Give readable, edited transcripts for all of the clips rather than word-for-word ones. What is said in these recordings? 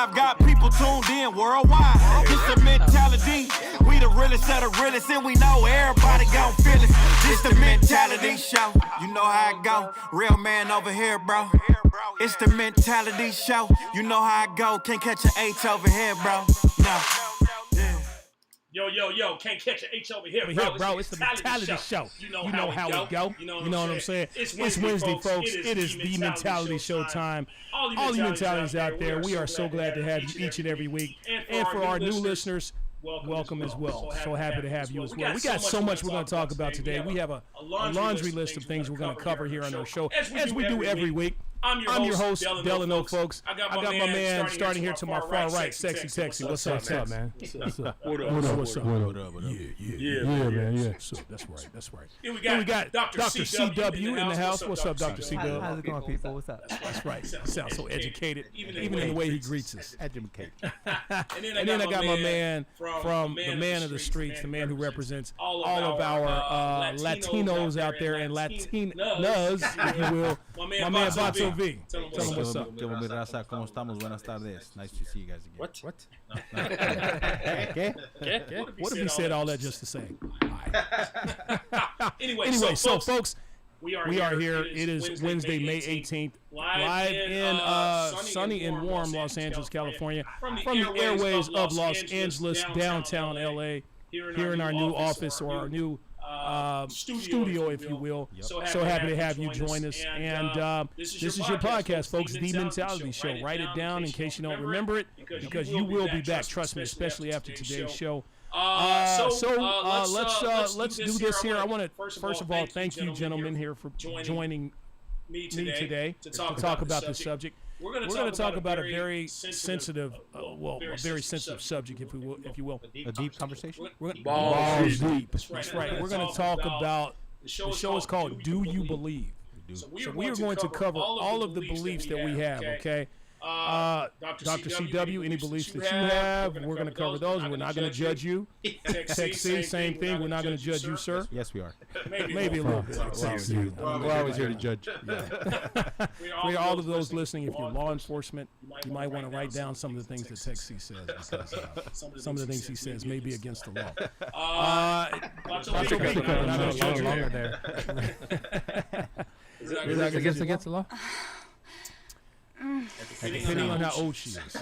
I've got people tuned in worldwide. This the mentality. We the realest of the realest, and we know everybody gon' feel it. This the mentality show. You know how it go. Real man over here, bro. It's the mentality show. You know how I go. Can't catch an H over here, bro. No. Yo, can't catch an H over here, bro. It's the mentality show. You know how it go. You know what I'm saying? It's Wednesday, folks. It is the mentality show time. All the mentalities out there. We are so glad to have you each and every week. And for our new listeners, welcome as well. So happy to have you as well. We got so much we're going to talk about today. We have a laundry list of things we're going to cover here on our show, as we do every week. I'm your host, Delano, folks. I got my man starting here to my far right, Sexy Texy. What's up, man? What's up? What's up? Yeah, man. Yeah. So that's right. Here we got Dr. CW in the house. What's up, Dr. CW? How's it going, people? What's up? That's right. He sounds so educated, even in the way he greets us. Educated. And then I got my man from the man of the streets, the man who represents all of our Latinos out there and Latinas, if you will. My man Bato V. Tell him what's up. ¿Cómo estamos? Buenas tardes. Nice to see you guys again. What? What if he said all that just to say? Anyway, so folks, we are here. It is Wednesday, May 18th, live in sunny and warm Los Angeles, California, from the airways of Los Angeles, downtown LA, here in our new office or our new studio, if you will. So happy to have you join us. And this is your podcast, folks, The Mentality Show. Write it down in case you don't remember it, because you will be back. Trust me, especially after today's show. Let's do this here. I want to first of all thank you, gentlemen, here for joining me today to talk about this subject. We're going to talk about a very sensitive, subject, if you will. A deep conversation? Balls deep. That's right. We're going to talk about, the show is called Do You Believe? So we are going to cover all of the beliefs that we have, okay? Dr. CW, any beliefs that you have, we're going to cover those. We're not going to judge you. Tech C, same thing. We're not going to judge you, sir. Yes, we are. Maybe a little bit. We're always here to judge. For all of those listening, if you're law enforcement, you might want to write down some of the things that Tech C says, because some of the things he says may be against the law. Longer there. Is that against the law? Depending on how old she is.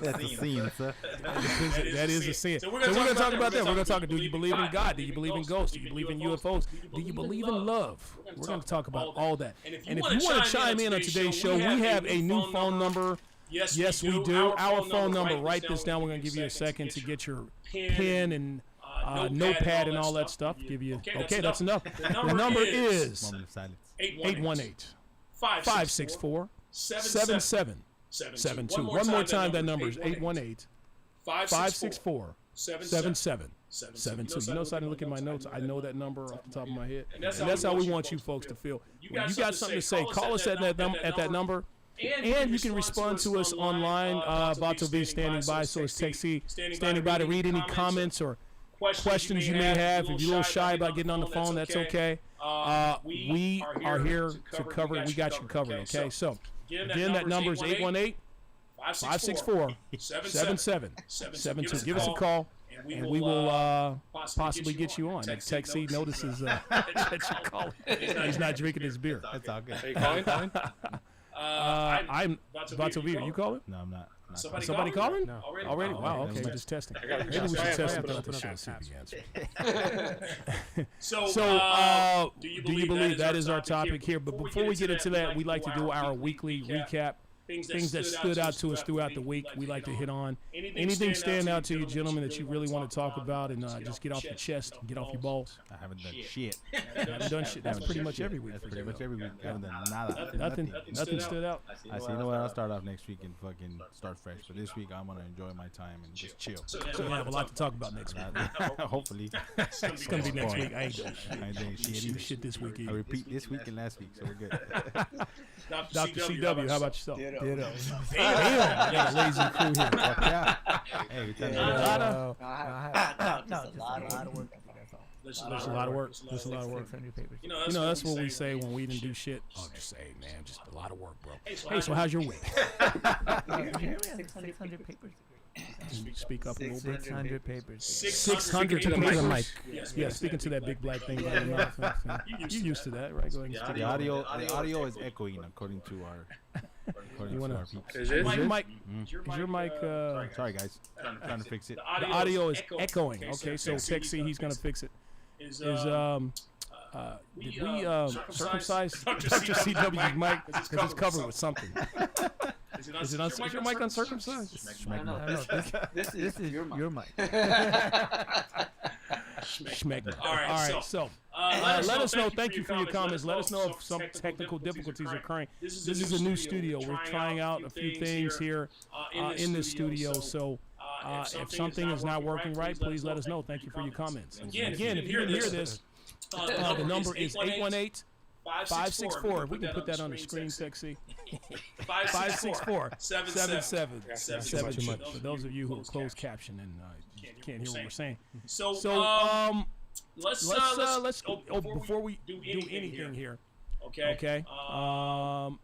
That's a scene, sir. That is a sin. So we're going to talk about that. We're going to talk, do you believe in God? Do you believe in ghosts? Do you believe in UFOs? Do you believe in love? We're going to talk about all that. And if you want to chime in on today's show, we have a new phone number. Yes, we do. Our phone number. Write this down. We're going to give you a second to get your pen and notepad and all that stuff. Give you. Okay, that's enough. The number is 818-564-7772. One more time, that number is 818-564-7772. You notice I didn't look at my notes. I know that number off the top of my head. And that's how we want you folks to feel. When you got something to say, call us at that number. And you can respond to us online. Bato V standing by, so is Tech C standing by to read any comments or questions you may have. If you're a little shy about getting on the phone, that's okay. We are here to cover it. We got you covered, okay? So, again, that number is 818-564-7772. Give us a call, and we will possibly get you on. If Tech C notices that you call him, he's not drinking his beer. That's all good. Are you calling? I'm Bato V. Are you calling? No, I'm not. Somebody calling? No. Already? Wow, okay, we're just testing. Maybe we should test something at the show, see if he answers. So, do you believe that is our topic here? But before we get into that, we like to do our weekly recap. Things that stood out to us throughout the week, we like to hit on. Anything stand out to you, gentlemen, that you really want to talk about and just get off your chest, get off your balls? I haven't done shit. Haven't done shit. That's pretty much every week. That's pretty much every week. I haven't done nada. Nothing stood out. I see. You know what? I'll start off next week and fucking start fresh. But this week, I'm gonna enjoy my time and just chill. So we have a lot to talk about next week. Hopefully. It's gonna be next week. I ain't doing shit this week either. I repeat, this week and last week, so we're good. Dr. CW, how about yourself? Ditto. Damn, I got a lazy crew here. Yeah. Hey, we tell you. No, just a lot of work. There's a lot of work. There's a lot of work. You know, that's what we say when we didn't do shit. Oh, just say, man, just a lot of work, bro. Hey, so how's your week? 600 papers. Speak up a little bit. 600 papers. 600 to the papers. mic. Yeah, speaking to that big black thing. By your mouth. You used to that, right? Go ahead and stick The it. audio is echoing according to our peeps. Is it? Is your mic? Sorry guys, trying to fix it. The audio is echoing. Okay, so Tech C, he's gonna fix it. Did we circumcise Dr. CW's mic because it's covered with something? Is your mic uncircumcised? No, this is your mic. Schmegma. All right, So let us know. Thank you for your comments. Let us know if some technical difficulties are occurring. This is a new studio. We're trying out a few things here in this studio. So if something is not working right, please let us know. Thank you for your comments. Again, if you didn't hear this, the number is 818-564. We can put that on the screen, Sexy. 564-7777. For those of you who are closed caption and can't hear what we're saying. So let's before we do anything here. Okay.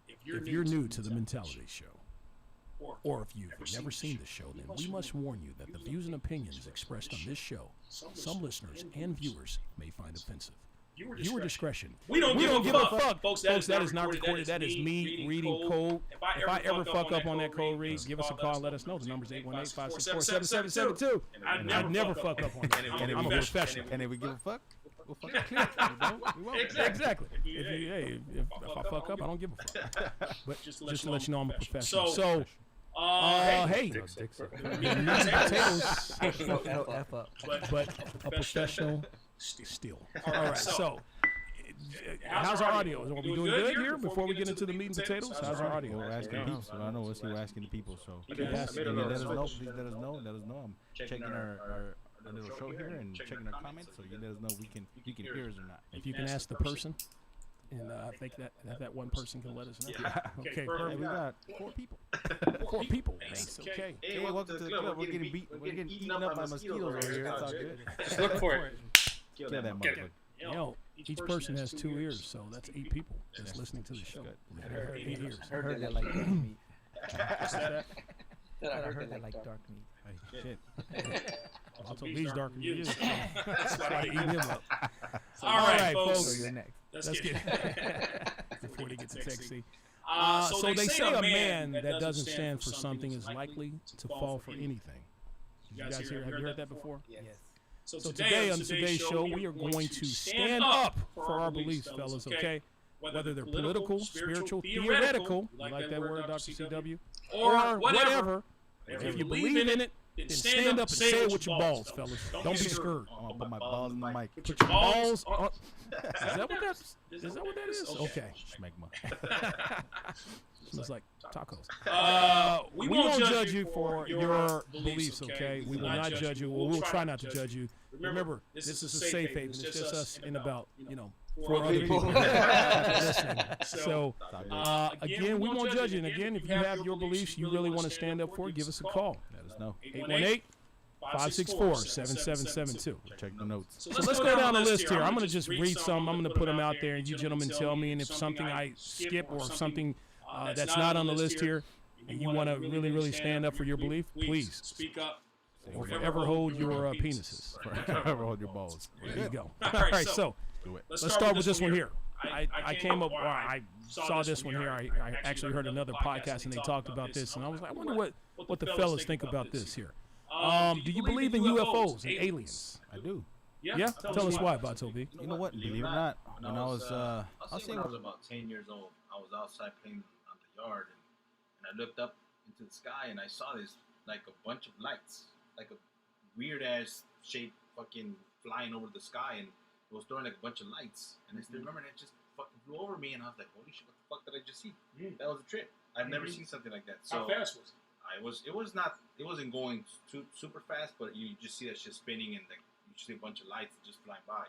If you're new to the Mentality Show, or if you've never seen the show, then we must warn you that the views and opinions expressed on this show, some listeners and viewers may find offensive. Viewer discretion. We don't give a fuck. Folks, that is not recorded. That is me reading code. If I ever fuck up on that code read, give us a call and let us know. The number's 818-564-7772. I never fuck up on that. I'm a professional. And if we give a fuck, we'll fucking clear it. We won't. Exactly. If I fuck up, I don't give a fuck. But just to let you know I'm a professional. So, hey, potatoes, F up. but a professional still. All right, so how's our audio? Are we doing good here before we get into the meat and potatoes? How's our audio? We're asking people. I don't know. We'll see. We're asking the people. So let us know. Please let us know. I'm checking our little show here and checking our comments. So you let us know you can hear us or not. If you can ask the person, and I think that one person can let us know. Okay, perfect. We got 4 people. 4 people. Thanks. Okay. Hey, welcome to the club. We're getting eaten up by mosquitoes over here. It's all good. Just look for it. Kill that motherfucker. Each person has 2 ears, so that's 8 people that's listening to the show. I heard that like dark meat. I heard that like dark meat. Hey, shit. Also, these dark meat. That's why they eat him up. All right, folks. So you're next. Let's get before they get to sexy. So they say a man that doesn't stand for something is likely to fall for anything. You guys have you heard that before? Yes. So today on today's show, we are going to stand up for our beliefs, fellas, okay? Whether they're political, spiritual, theoretical, you like that word, Dr. CW, or whatever. If you believe in it, then stand up and say it with your balls, fellas. Don't be scared. I'm gonna put my balls in the mic. Put your balls on. Is that what that is? Okay. Schmegma. Smells like tacos. We won't judge you for your beliefs, okay? We will not judge you. We'll try not to judge you. Remember, this is a safe haven. It's just us in about, 4 other people listening. So, again, we won't judge you. And again, if you have your beliefs you really want to stand up for, give us a call. Let us know. 818-564-7772. Check the notes. So let's go down the list here. I'm going to just read some. I'm going to put them out there, and you gentlemen tell me. And if something I skip or something that's not on the list here, and you want to really, really stand up for your belief, please speak up. Or forever hold your penises. Forever hold your balls. There you go. All right, so let's start with this one here. I came up, I saw this one here. I actually heard another podcast, and they talked about this, and I was like, I wonder what the fellas think about this here. Do you believe in UFOs and aliens? I do. Yeah? Tell us why, Bato V. You know what? Believe it or not, when I was, I'll say when I was about 10 years old, I was outside playing on the yard, and I looked up into the sky, and I saw this, like a bunch of lights, like a weird-ass shape fucking flying over the sky, and it was throwing like a bunch of lights. And I still remember that it just fucking flew over me, and I was like, holy shit, what the fuck did I just see? That was a trip. I've never seen something like that. So how fast was it? It wasn't going super fast, but you just see that shit spinning, and like you see a bunch of lights just flying by.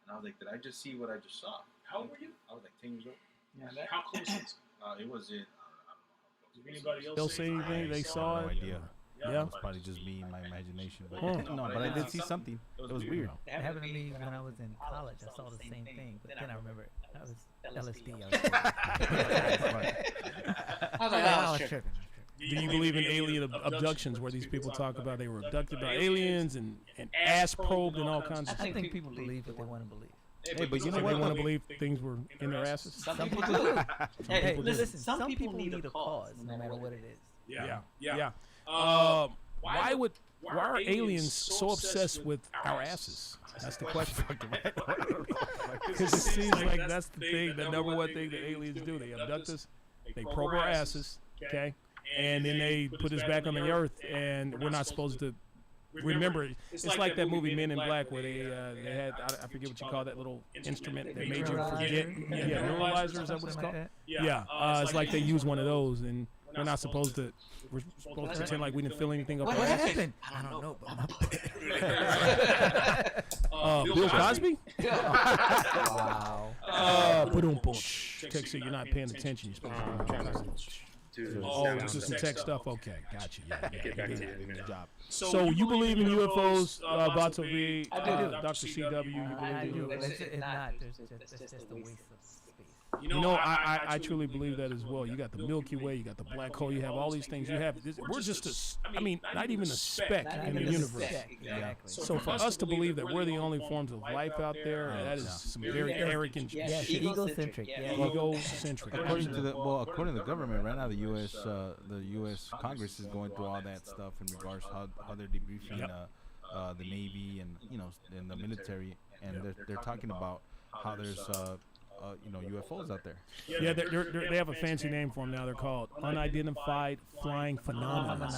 And I was like, did I just see what I just saw? How old were you? I was like 10 years old. Yeah. How close was it? It was in, I don't know how close. Did anybody else They'll say anything? They saw no it? idea. Yeah. It's probably just me and my imagination. But Huh. but I did see something. It was weird. That happened to me when I was in college. I saw the same thing, but then I remember that was LSD. I was tripping. I was like, I was tripping. Do you believe in alien abductions, where these people talk about they were abducted by aliens and ass probed and all kinds of I stuff? think people believe what they want to believe. Hey, but you know They what? want to believe things were in their asses. Some people do. Hey, listen, some people need a cause, no matter what it is. Yeah. Why are aliens so obsessed with our asses? That's the question. Because it seems like that's the thing, the number one thing that aliens do. They abduct us, they probe our asses, okay, and then they put us back on the earth, and we're not supposed to. Remember, it's like that movie Men in Black where they had, I forget what you call that little instrument that made you forget. Yeah, neuralizer, is that what it's called? Yeah, it's like they use one of those, and we're not supposed to. We're supposed to pretend like we didn't feel anything up What our ass. happened? I don't know, but Bill Cosby? wow. Texas, you're not paying attention. You're supposed to. Oh, this is some tech stuff. Okay, gotcha. Yeah. Good job. So you believe in UFOs, Bato V, Dr. CW? I do. It's not. It's just a waste of space. You know, I truly believe that as well. You got the Milky Way, you got the black hole, you have all these things. We're just not even a speck in the universe. Exactly. So for us to believe that we're the only forms of life out there, that is some very arrogant. Yes, egocentric. Egocentric. According to the government, right now the U.S. Congress is going through all that stuff in regards to how they're debriefing the Navy and the military, and they're talking about how there's UFOs out there. Yeah, they have a fancy name for them now. They're called unidentified flying phenomena.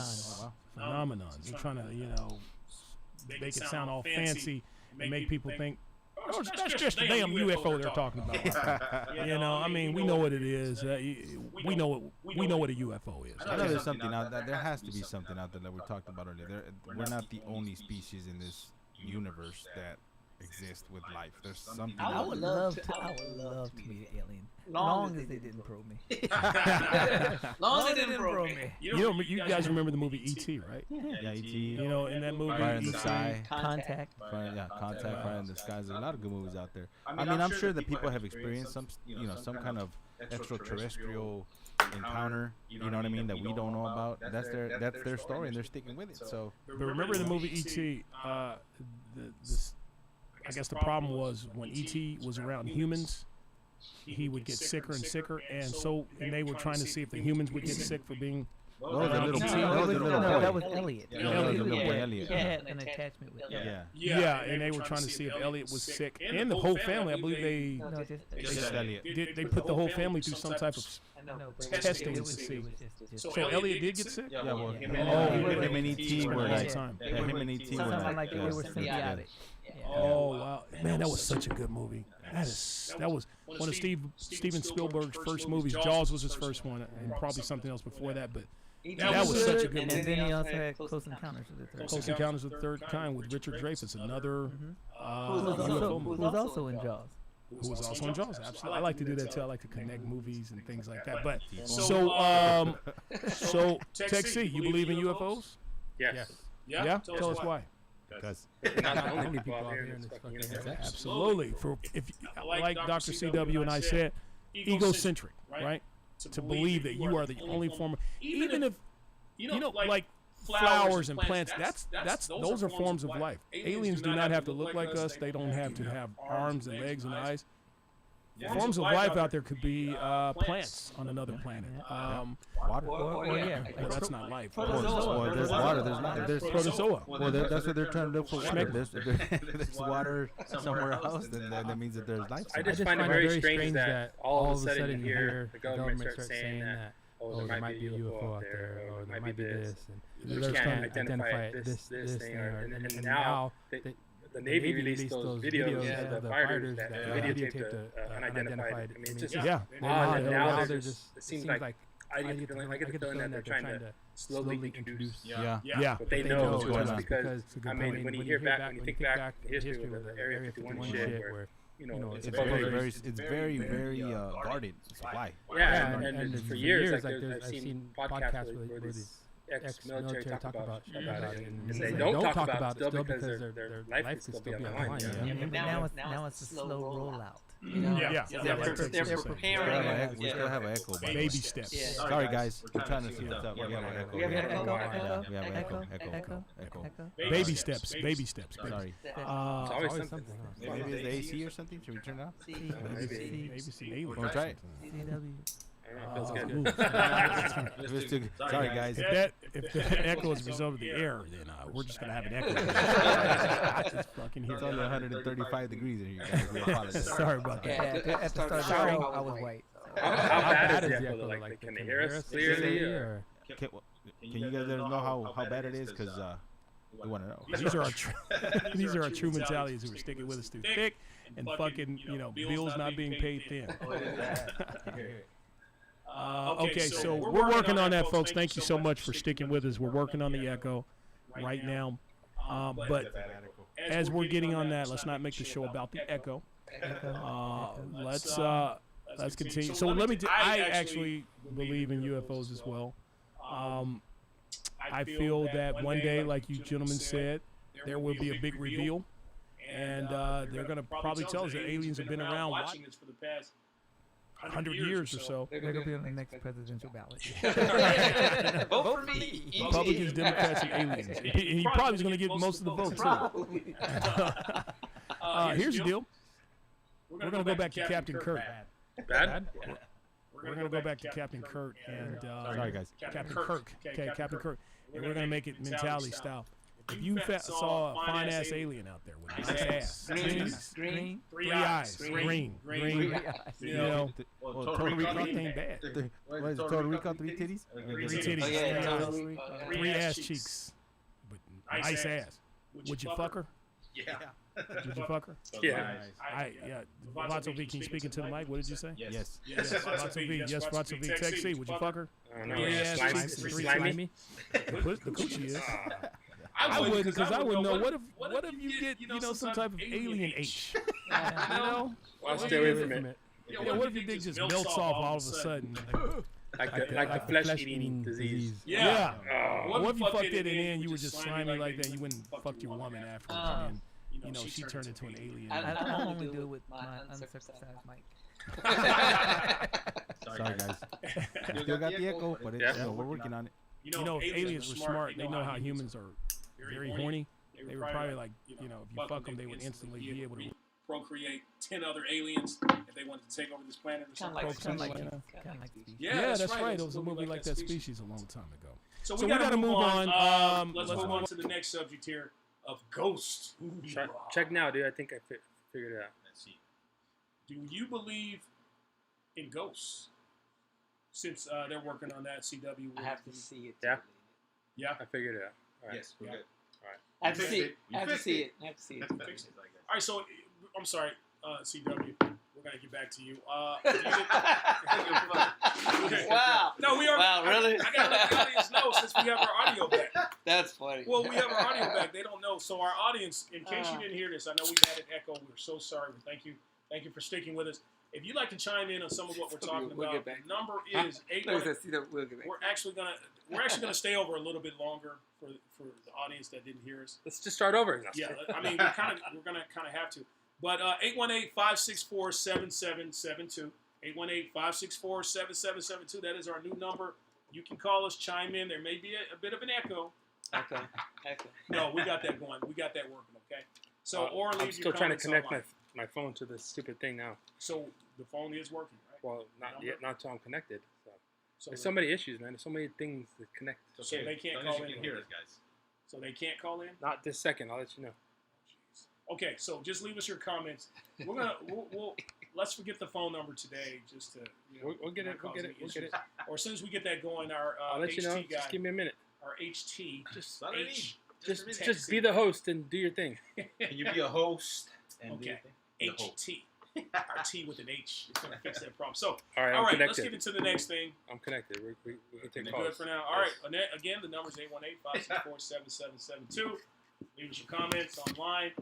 Phenomenons. They're trying to make it sound all fancy and make people think. Oh, that's just a damn UFO they're talking about. We know what it is. We know what a UFO is. I know there's something out there. There has to be something out there that we talked about earlier. We're not the only species in this universe that exist with life. There's something. I would love to meet an alien. Long as they didn't probe me. Long as they didn't probe me. You guys remember the movie E.T., right? Yeah, E.T. In that movie, Fire in the Sky. Contact. Fire in the Sky. There's a lot of good movies out there. I'm sure that people have experienced some kind of extraterrestrial encounter, you know what I mean, that we don't know about. That's their story, and they're sticking with it. So, but remember the movie E.T. I guess the problem was when E.T. was around humans, he would get sicker and sicker, and they were trying to see if the humans would get sick for being. No, that was Elliot. Elliot. He had an attachment with Elliot. Yeah, and they were trying to see if Elliot was sick, and the whole family. I believe they put the whole family through some type of testing to see. So Elliot did get sick. Yeah, well, him and E.T. were like, him and E.T. were like they were symbiotic. Oh wow, man, that was such a good movie. That was one of Steven Spielberg's first movies. Jaws was his first one, and probably something else before that. But that was such a good movie. And then he also had Close Encounters of the Third Kind. Close Encounters of the Third Kind with Richard Dreyfuss, another who was also in Jaws. Who was also in Jaws? Absolutely, I like to do that too. I like to connect movies and things like that. But so Tech C, you believe in UFOs? Yes. Yeah. Tell us why. Because not many people out here in this fucking universe. Absolutely. Like Dr. CW and I said, egocentric, right? To believe that you are the only form of, even if like flowers and plants, those are forms of life. Aliens do not have to look like us. They don't have to have arms and legs and eyes. Forms of life out there could be plants on another planet. Water. Well, that's not life. Well, there's water. There's protozoa. Well, that's what they're trying to look for. Water. There's water somewhere else, then that means that there's life. I just find it very strange that all of a sudden you hear the government start saying that, oh, there might be a UFO out there, or there might be this, and we can't identify it, this thing, and now the Navy released those videos of the fighters that videotaped the unidentified. I mean, it's just now they're just. It seems like I get the feeling that they're trying to slowly introduce. Yeah. But they know what's going on because when you think back in history with the Area 51 shit, where it's very guarded supply. Yeah, and for years, like I've seen podcasts where these ex-military talk about it, and they they don't talk about it still because their life could still be on the line. But now it's a slow rollout. They're preparing. We still have an echo. But Baby steps. Yeah. Sorry, guys. We're trying to see what's up. We have an echo. We have an We have an echo. Baby steps. Baby steps. Sorry. It's always something. Maybe it's the AC or something. Should we turn it off? Maybe some alien. Want to try it? Feels good. Sorry, guys. If the echo is a result of the air, then we're just gonna have an echo. Just fucking hear It's only 135 degrees in here, guys. We apologize. Sorry about that. At the start of the show, I was white. How bad is the echo? Like, can they hear us clearly? Or? Can you guys let us know how bad it is? Because we want to know. These are our true mentalities who are sticking with us through thick and fucking bills not being paid thin. Okay, so we're working on that, folks. Thank you so much for sticking with us. We're working on the echo right now. But as we're getting on that, let's not make the show about the echo. Let's continue. So I actually believe in UFOs as well. I feel that one day, like you gentlemen said, there will be a big reveal, and they're going to probably tell us that aliens have been around watching us for the past 100 years or so. They're going to be on the next presidential ballot. Vote for me. Republicans, Democrats, and aliens. He probably is going to get most of the votes, too. Here's the deal. We're going to go back to Captain Kirk. Bad? We're going to go back to Captain Kirk and Sorry, guys. Captain Kirk. Okay, Captain Kirk. And we're going to make it mentality style. If you saw a fine-ass alien out there with nice ass, Green. three eyes, green, Total Recall ain't bad. What is it? Total Recall? 3 titties? 3 titties, 3 ass cheeks, but nice ass. Would you fuck her? Yeah. Would you fuck her? Yeah. Vato V, can you speak into the mic? What did you say? Yes. Vato V, yes, Vato V. Text C, would you fuck her? I don't know. 3 ass cheeks, 3 Slimy? The coochie is. I wouldn't, because I wouldn't know. What if you get, some type of alien H? I'll stay away from it. What if your dick just melts off all of a sudden? Like the flesh-eating disease. Yeah. What if you fucked it and then you were just slimy like that? You wouldn't fuck your woman afterwards, and then she turned into an alien. I only do it with my uncircumcised mic. Sorry, guys. Still got the echo, but we're working on it. If aliens were smart, they know how humans are very horny. They were probably like, if you fuck them, they would instantly be able to procreate 10 other aliens if they wanted to take over this planet or something. Yeah, that's right. It was a movie like that Species a long time ago. So we got to move on. Let's move on to the next subject here of ghosts. Check now, dude. I think I figured it out. Let's see. Do you believe in ghosts? Since they're working on that, CW. I have to see it. Yeah? Yeah? I figured it out. All right. Yes, we're good. All right. I have to see it. I have to see it. I have to see it. All right, so I'm sorry, CW. We're gonna get back to you. Wow. No, we are. Wow, really? I gotta let the audience know since we have our audio back. That's funny. Well, we have our audio back. They don't know. So our audience, in case you didn't hear this, I know we've had an echo. We're so sorry. But thank you for sticking with us. If you'd like to chime in on some of what we're talking about, the number is 818. We're actually gonna stay over a little bit longer for the audience that didn't hear us. Let's just start over. Yeah, I mean we're gonna have to. But 818-564-7772. 818-564-7772. That is our new number. You can call us, chime in. There may be a bit of an echo. Okay. No, we got that going. We got that working. Okay. So or leave I'm still trying to connect online. my phone to this stupid thing now. So the phone is working, right? Well, not yet. Not until I'm connected. So there's so many issues, man. There's so many things to connect. So they can't call in. Hear us, guys. So they can't call in. Not this second. I'll let you know. Okay, so just leave us your comments. We'll let's forget the phone number today, just to we'll get it. We'll get it. Or as soon as we get that going, our I'll let HT you know. guy, Just give me a minute. our HT, Just be the host and do your thing. Can you be a host? And okay, HT. Our T with an H is going to fix that problem. So, all right, let's get into the next thing. I'm connected. We can take calls. Good for now. All right, again, the number is 818-564-7772. Leave us your comments online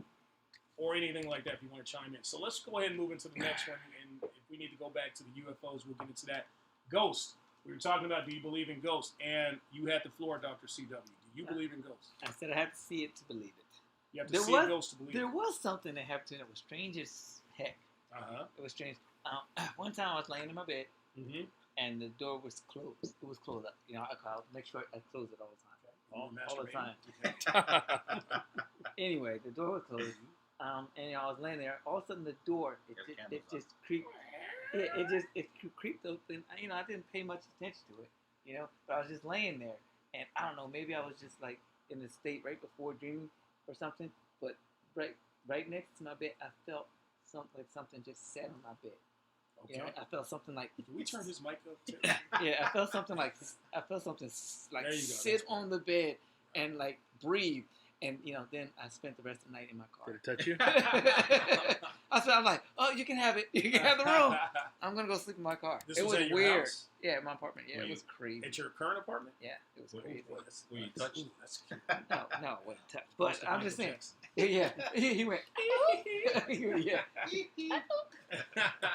or anything like that if you want to chime in. So let's go ahead and move into the next one. And if we need to go back to the UFOs, we'll get into that. Ghost. We were talking about, do you believe in ghosts? And you had the floor, Dr. CW. Do you believe in ghosts? I said I have to see it to believe it. You have to see a ghost to believe There it. was something that happened to me that was strange as heck. It was strange. One time I was laying in my bed, and the door was closed. It was closed up. You know, I'll make sure I close it all the time. All the time. Anyway, the door was closed, and I was laying there. All of a sudden, the door it just creaked. It creeped open. You know, I didn't pay much attention to it. You know, but I was just laying there, and I don't know. Maybe I was just like in the state right before dreaming or something. But right next to my bed, I felt something just sat on my bed. Okay. You know, I felt something like. Can we turn his mic up too? Yeah, I felt something like sit on the bed and like breathe, and you know, then I spent the rest of the night in my car. Did it touch you? I was like, oh, you can have it. You can have the room. I'm gonna go sleep in my car. This it was was at your weird. house? Yeah, my apartment. Yeah, it was crazy. At your current apartment? Yeah, it was crazy. Were you touched? That's No, it wasn't touched. But I'm just saying. Jackson. Yeah, he went. Yeah.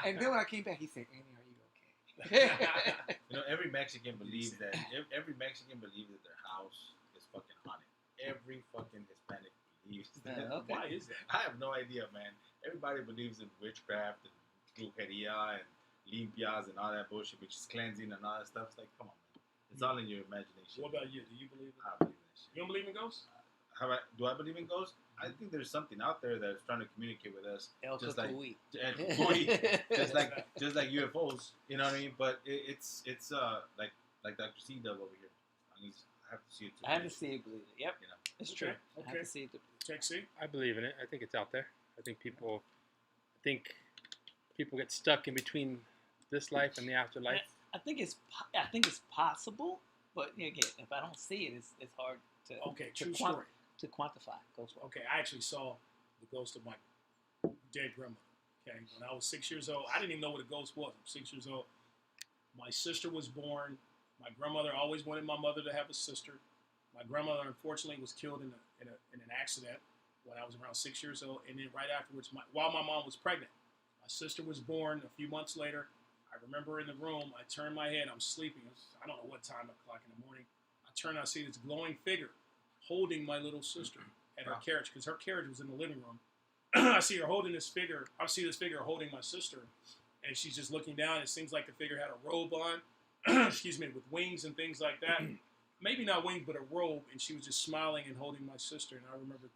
And then when I came back, he said, "Annie, are you okay?" You know, every Mexican believes that their house is fucking haunted. Every fucking Hispanic believes that. Okay. Why is that? I have no idea, man. Everybody believes in witchcraft and brujeria and limpias and all that bullshit, which is cleansing and all that stuff. It's like, come on, man. It's all in your imagination. What about you? Do you believe in I believe in that shit. You don't believe in ghosts? Do I believe in ghosts? I think there's something out there that's trying to communicate with us, El just like Cucuy. just like UFOs. You know what I mean? But it's like Dr. C Dub over here. I have to see it. I have to see it, believe it. Yep, You know. it's true. Okay. I have to see it. Check C. I believe in it. I think it's out there. I think people get stuck in between this life and the afterlife. I think it's possible, but again, if I don't see it, it's hard to story. to quantify. Okay, I actually saw the ghost of my dead grandmother. Okay, when I was 6 years old, I didn't even know what a ghost was. I'm 6 years old. My sister was born. My grandmother always wanted my mother to have a sister. My grandmother, unfortunately, was killed in an accident when I was around 6 years old. And then right afterwards, while my mom was pregnant, my sister was born a few months later. I remember in the room, I turned my head. I'm sleeping. I don't know what time o'clock in the morning. I turn, I see this glowing figure holding my little sister at her carriage, because her carriage was in the living room. I see her holding this figure. I see this figure holding my sister, and she's just looking down. It seems like the figure had a robe on, excuse me, with wings and things like that. Maybe not wings, but a robe, and she was just smiling and holding my sister. And I remember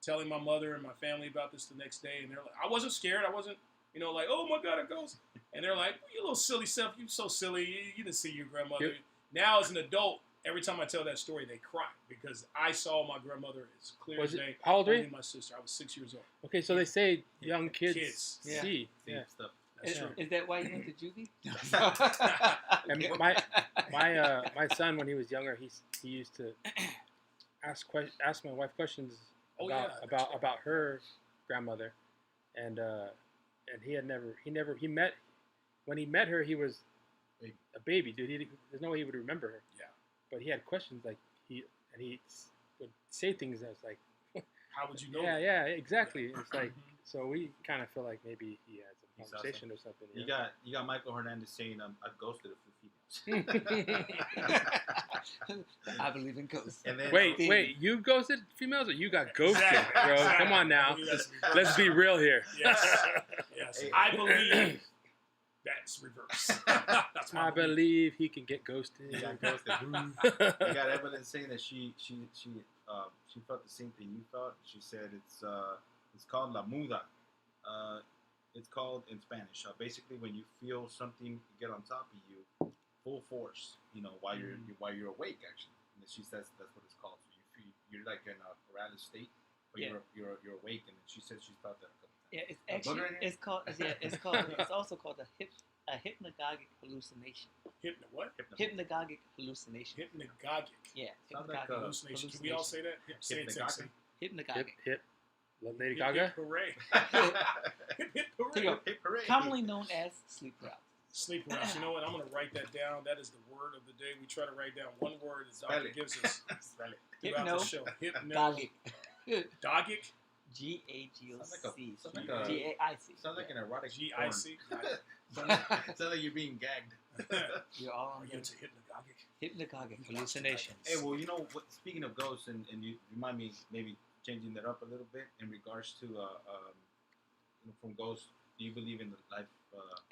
telling my mother and my family about this the next day, and they're like, I wasn't scared. I wasn't, like, oh my God, a ghost. And they're like, you little silly self, you so silly. You didn't see your grandmother. Yep. Now as an adult, every time I tell that story, they cry, because I saw my grandmother as clear as day. How old were you? My sister. I was 6 years old. Okay, so they say young kids Yeah. see. Yeah. Yeah. Stuff. That's true. Is that why you went to juvie? And my son, when he was younger, he used to ask my wife questions about her grandmother, and when he met her, he was a baby, dude. There's no way he would remember her. Yeah. But he had questions he would say things that's like, how would you know? Yeah, exactly. It's like, so we kind of feel like maybe he had some conversation or something. You got Michael Hernandez saying, I've ghosted a few females. I believe in ghosts. And then, Wait, you ghosted females or you got ghosted, bro? Come on now. Let's be real here. Yes. I believe that's reverse. I believe he can get ghosted. He got ghosted. I got evidence saying that she felt the same thing you felt. She said it's called la muda. It's called in Spanish. Basically, when you feel something get on top of you, full force. While you're awake, actually. And she says that's what it's called. So you're like in a paralysis state, but you're awake. And she said she felt that a couple times. Yeah, it's actually it's also called a hypnagogic hallucination. What? Hypnagogic hallucination. Hypnagogic. Yeah, Sounds hypnagogic like hallucination. Can we all say that? Say it, sexy. Hypnagogic. Hip. Lady Hip, Gaga. hip, hooray. Hip, Here you hooray. go. Hip hooray. Commonly known as sleep paralysis. Sleep paralysis. You know what? I'm going to write that down. That is the word of the day. We try to write down one word that Spell Doctor it. gives us Spell it. throughout the show. Hypnagogic. Dogic? G-A-G-O-C. Sounds like a- G-A-I-C. Sounds like an erotic G-I-C. porn. Sounds like you're being gagged. You're all Are on you into hypnagogic? hypnagogic hallucinations. Hey, well, you know what? Speaking of ghosts, and you remind me maybe changing that up a little bit in regards to from ghosts. Do you believe in the life?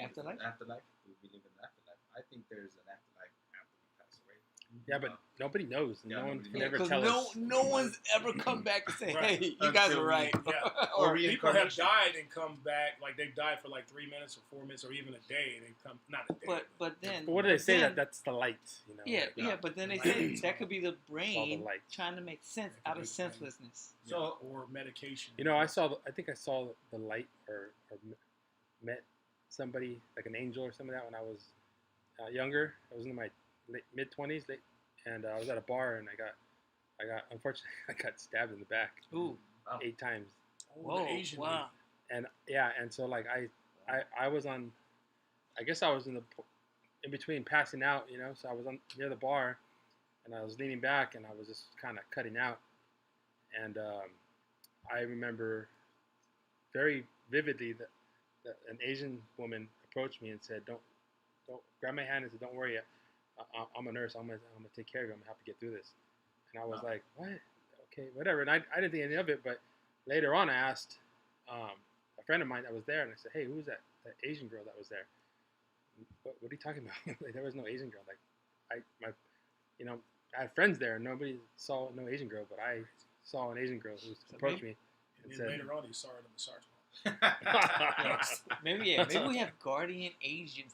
Afterlife? Afterlife? Do you believe in the afterlife? I think there's an afterlife after we pass away. Yeah, but nobody knows. And Yeah, no one nobody can knows. ever Because tell us. no one's ever come back and say, Right. "Hey, you guys Until were right." Yeah. Or People have reincarnation. died and come back, like they've died for like 3 minutes or 4 minutes or even a day, and they come not a day. But then. But what do they say then- that's the light? You know. Yeah, like, yeah, but then they Right. say that could be the all the brain light. trying to make sense That could out be of the brain. senselessness. So- or medication. You know, I think I saw the light or met somebody like an angel or something like that when I was younger. I was in my mid 20s, and I was at a bar and I got unfortunately I got stabbed in the back Ooh, 8 times. Oh, whoa, the Asian wow. And yeah, and so like I was on, I guess I was in between passing out, you know. So I was near the bar, and I was leaning back, and I was just kind of cutting out, and I remember very vividly that an Asian woman approached me and said, "Don't grab my hand," and said, "Don't worry, I'm a nurse. I'm gonna take care of you. I'm gonna help you get through this." And I was like, "What? Okay, whatever." And I didn't think anything of it, but later on I asked a friend of mine that was there, and I said, "Hey, who's that Asian girl that was there?" What are you talking about? Like, there was no Asian girl. Like, I had friends there, and nobody saw no Asian girl, but I saw an Asian girl who approached me And and then said, later on, he saw her at the massage bar. Maybe we have guardian angels.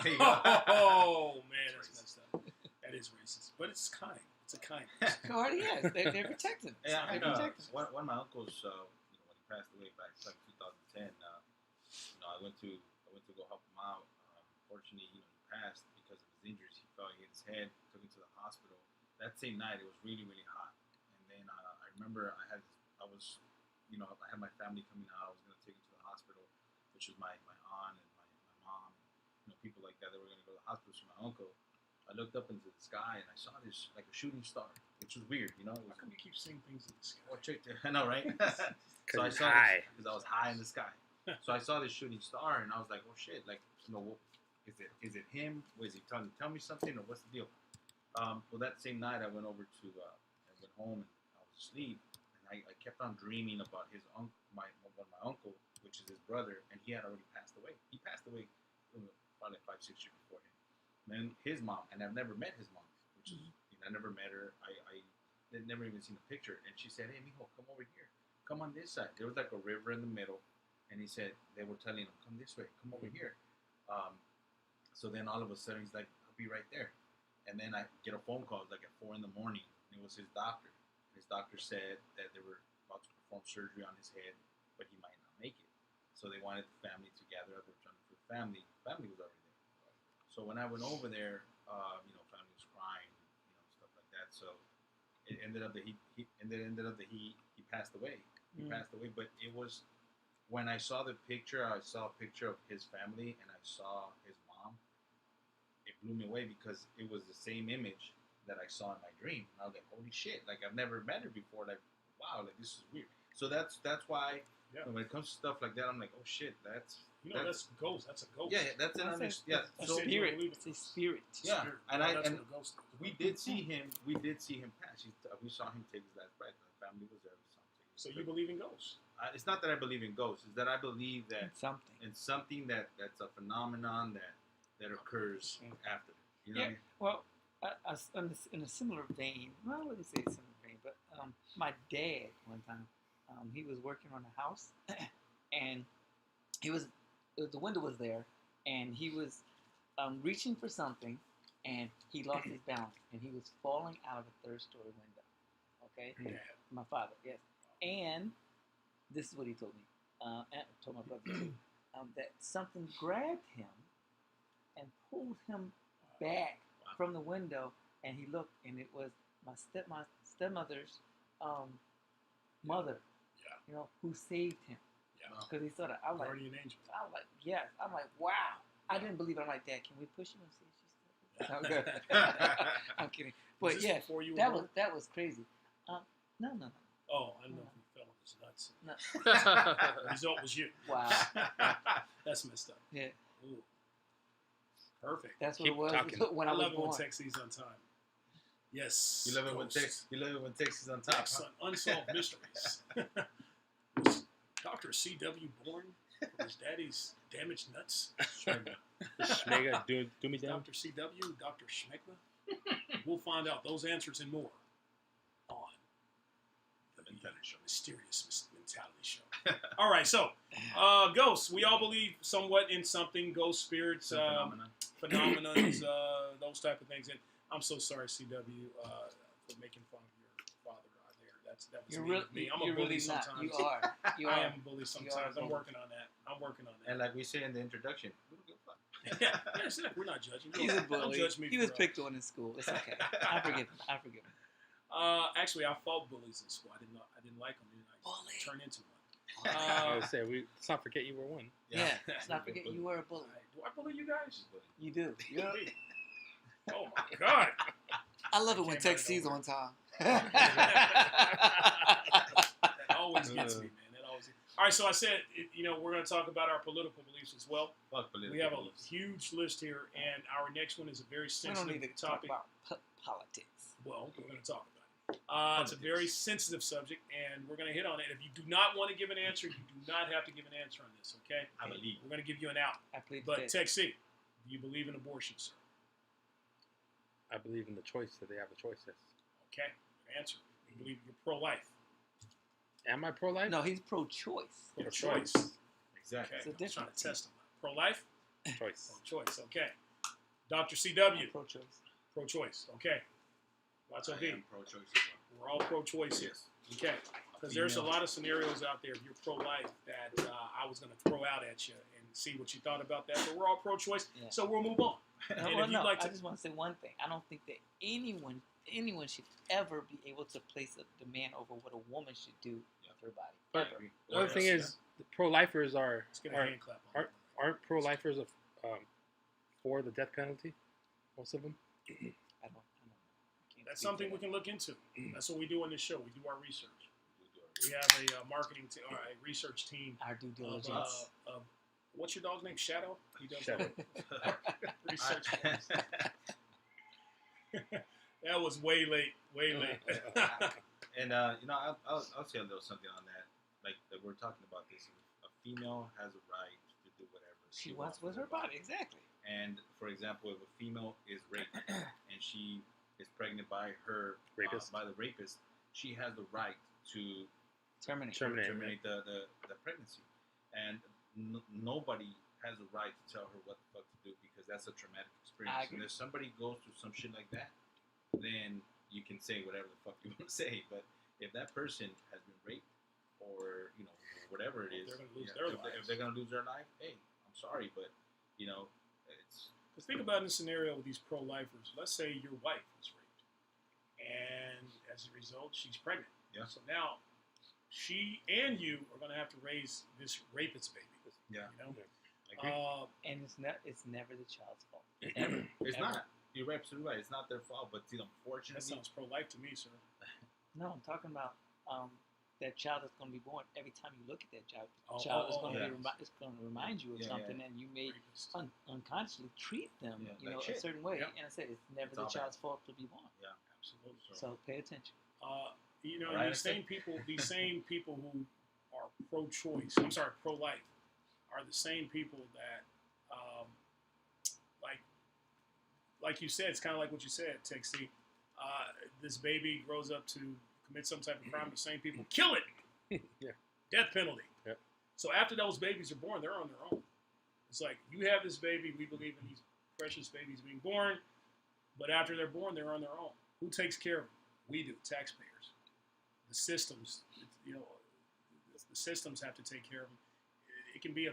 There you go. Oh man, that's messed up. That is racist, but it's kind. It's a kindness. Guardians, they're protecting. Yeah, They're and, protecting. one of my uncles, when he passed away back in 2010, I went to go help him out. Fortunately, he passed because of his injuries. He fell, he hit his head, took him to the hospital. That same night, it was really, really hot. And then I remember I had my family coming out. I was going to take him to the hospital, which was my aunt and my mom, people like that. They were going to go to the hospital. So my uncle, I looked up into the sky and I saw this like a shooting star, which was weird, It How was, come you keep seeing things in the sky? oh, check it. I know, right? So I "Cause saw high." because I was high in the sky. So I saw this shooting star and I was like, oh shit, like, is it him? Was he trying to tell me something, or what's the deal? Well, that same night I went over to, I went home and I was asleep, and I kept on dreaming about his my uncle, which is his brother, and he had already passed away. He passed away probably 5-6 years before him. Then his mom, and I've never met his mom, which is, I never met her. I had never even seen a picture, and she said, "Hey, mijo, come over here. Come on this side." There was like a river in the middle, and he said they were telling him, "Come this way. Come over here." So then all of a sudden he's like, "I'll be right there." And then I get a phone call, like at 4 a.m, and it was his doctor. His doctor said that they were about to perform surgery on his head, but he might not make it. So they wanted the family to gather up. They were trying to put family. Family was already there. So when I went over there, family was crying, stuff like that. So it ended up that he passed away. He passed away, but it was when I saw the picture. I saw a picture of his family, and I saw his mom. It blew me away because it was the same image that I saw in my dream. And I was like, holy shit, like I've never met her before. Like, wow, like this is weird. So that's why when it comes to stuff like that, I'm like, oh shit, that's ghost. That's a ghost. Yeah, that's an A so spirit. It's a spirit. yeah, and that's and what a ghost is. we did see him. We did see him pass. We saw him take his last breath. The family was there. We saw him take his So you breath. believe in ghosts? It's not that I believe in ghosts. It's that I believe that Something. it's something that's a phenomenon that occurs after. You know what I mean? Well, in a similar vein, well, I wouldn't say similar vein, but my dad one time, he was working on a house, and the window was there, and he was reaching for something, and he lost his balance, and he was falling out of a third-story window. Okay, Yeah. my father, yes, and this is what he told me, and told my brother too, that something grabbed him and pulled him back from the window, and he looked, and it was my stepmother's mother, who saved him. Yeah. Because he saw that. I'm like, Guardian angel. yes. I'm like, wow. I didn't believe it. I'm like, Dad, can we push him and see if she's still good? I'm kidding. Was But this yeah, before you were that born? was crazy. No. Oh, I don't know if he fell with his nuts. No. The result was you. Wow. That's messed up. Yeah. Ooh. Perfect. That's what Keep it was talking. when I was love it born. when Texas on time. Yes. You love it when Ghosts. Texas on top. Excellent. Unsolved mysteries. Was Dr. C.W. born from his daddy's damaged nuts? Schmega, do me down. Dr. C.W., Dr. Schmegma? We'll find out those answers and more on the Mysterious Mentality Show. All right, so ghosts. We all believe somewhat in something. Ghost spirits, phenomenons, those type of things. And I'm so sorry, CW, for making fun of your father there. That was me. I'm a bully sometimes. You are. I am a bully sometimes. I'm working on that. And like we say in the introduction, we don't give a fuck. Yeah, we're not judging. He's a bully. Don't judge me. He was picked on in school. It's okay. I forgive him. Actually, I fought bullies in school. I didn't like them. I turned into one. I would say let's not forget you were one. Yeah. Let's not forget you were a bully. Do I bully you guys? You do. Yeah. Oh my God. I love it when Tech C's on time. That always gets me, man. That always. All right, so I said, we're going to talk about our political beliefs as well. We have a huge list here, and our next one is a very sensitive we don't need to topic. talk about politics. Well, we're going to talk about it. It's a very sensitive subject, and we're going to hit on it. If you do not want to give an answer, you do not have to give an answer on this, okay? I believe. We're going to give you an out. I plead But the fifth. Tech C, do you believe in abortion, sir? I believe in the choice that they have the choices. Okay, answer. You believe you're pro-life. Am I pro-life? No, he's pro-choice. Pro-choice. Exactly. Okay, It's a I'm trying difference. to test him. Pro-life? Choice. Pro-choice, okay. Dr. CW, Pro-choice. pro-choice, okay. Lots of I V. am pro-choice as well. We're all pro-choice here. Yes. Okay. Because there's a lot of scenarios out there, if you're pro-life, that I was going to throw out at you and see what you thought about that. But we're all pro-choice, Yeah. so we'll move on. And if you'd like I to, just want to say one thing. I don't think that anyone should ever be able to place a demand over what a woman should do with her body. But Ever. the other thing is, the pro-lifers let's get a hand clap on that. aren't pro-lifers for the death penalty? Most of them. I don't know. That's something we can look into. That's what we do on this show. We do our research. We have a marketing team, or a research team. Our due diligence. Of what's your dog's name? Shadow. He does Shadow. research. That was way late. Way late. And I'll say a little something on that. Like we're talking about this. A female has a right to do whatever She wants with her body. Exactly. And for example, if a female is raped and she is pregnant by her Rapist. by the rapist, she has the right to Terminate. terminate the pregnancy, and nobody has a right to tell her what the fuck to do because that's a traumatic I experience. agree. And if somebody goes through some shit like that, then you can say whatever the fuck you want to say. But if that person has been raped or whatever it is, They're gonna lose yeah, their if lives. they're gonna lose their life, hey, I'm sorry, but it's Because think about in the scenario with these pro-lifers. Let's say your wife was raped, and as a result, she's pregnant. Yeah. So now, she and you are going to have to raise this rapist baby. yeah. You know. I agree. And it's never the child's fault. It's Ever. not. You're absolutely right. It's not their fault, but That unfortunately, sounds pro-life to me, sir. No, I'm talking about that child that's going to be born. Every time you look at that child, Oh, is going yeah. it's going to remind you of Yeah, something, and you may Rapist. unconsciously treat them, Yeah, like shit. a certain way. Yeah. And I said it's never It's the all child's fault to be born. Absolutely. So pay attention. Right, These same people who are pro-choice, I'm sorry, pro-life, are the same people that, like you said, it's kind of like what you said, Texie. This baby grows up to commit some type of crime. The same people kill it. Yeah. Death penalty. Yeah. So after those babies are born, they're on their own. It's like, you have this baby, we believe in these precious babies being born, but after they're born, they're on their own. Who takes care of them? We do, taxpayers. The systems, the systems have to take care of them. It can be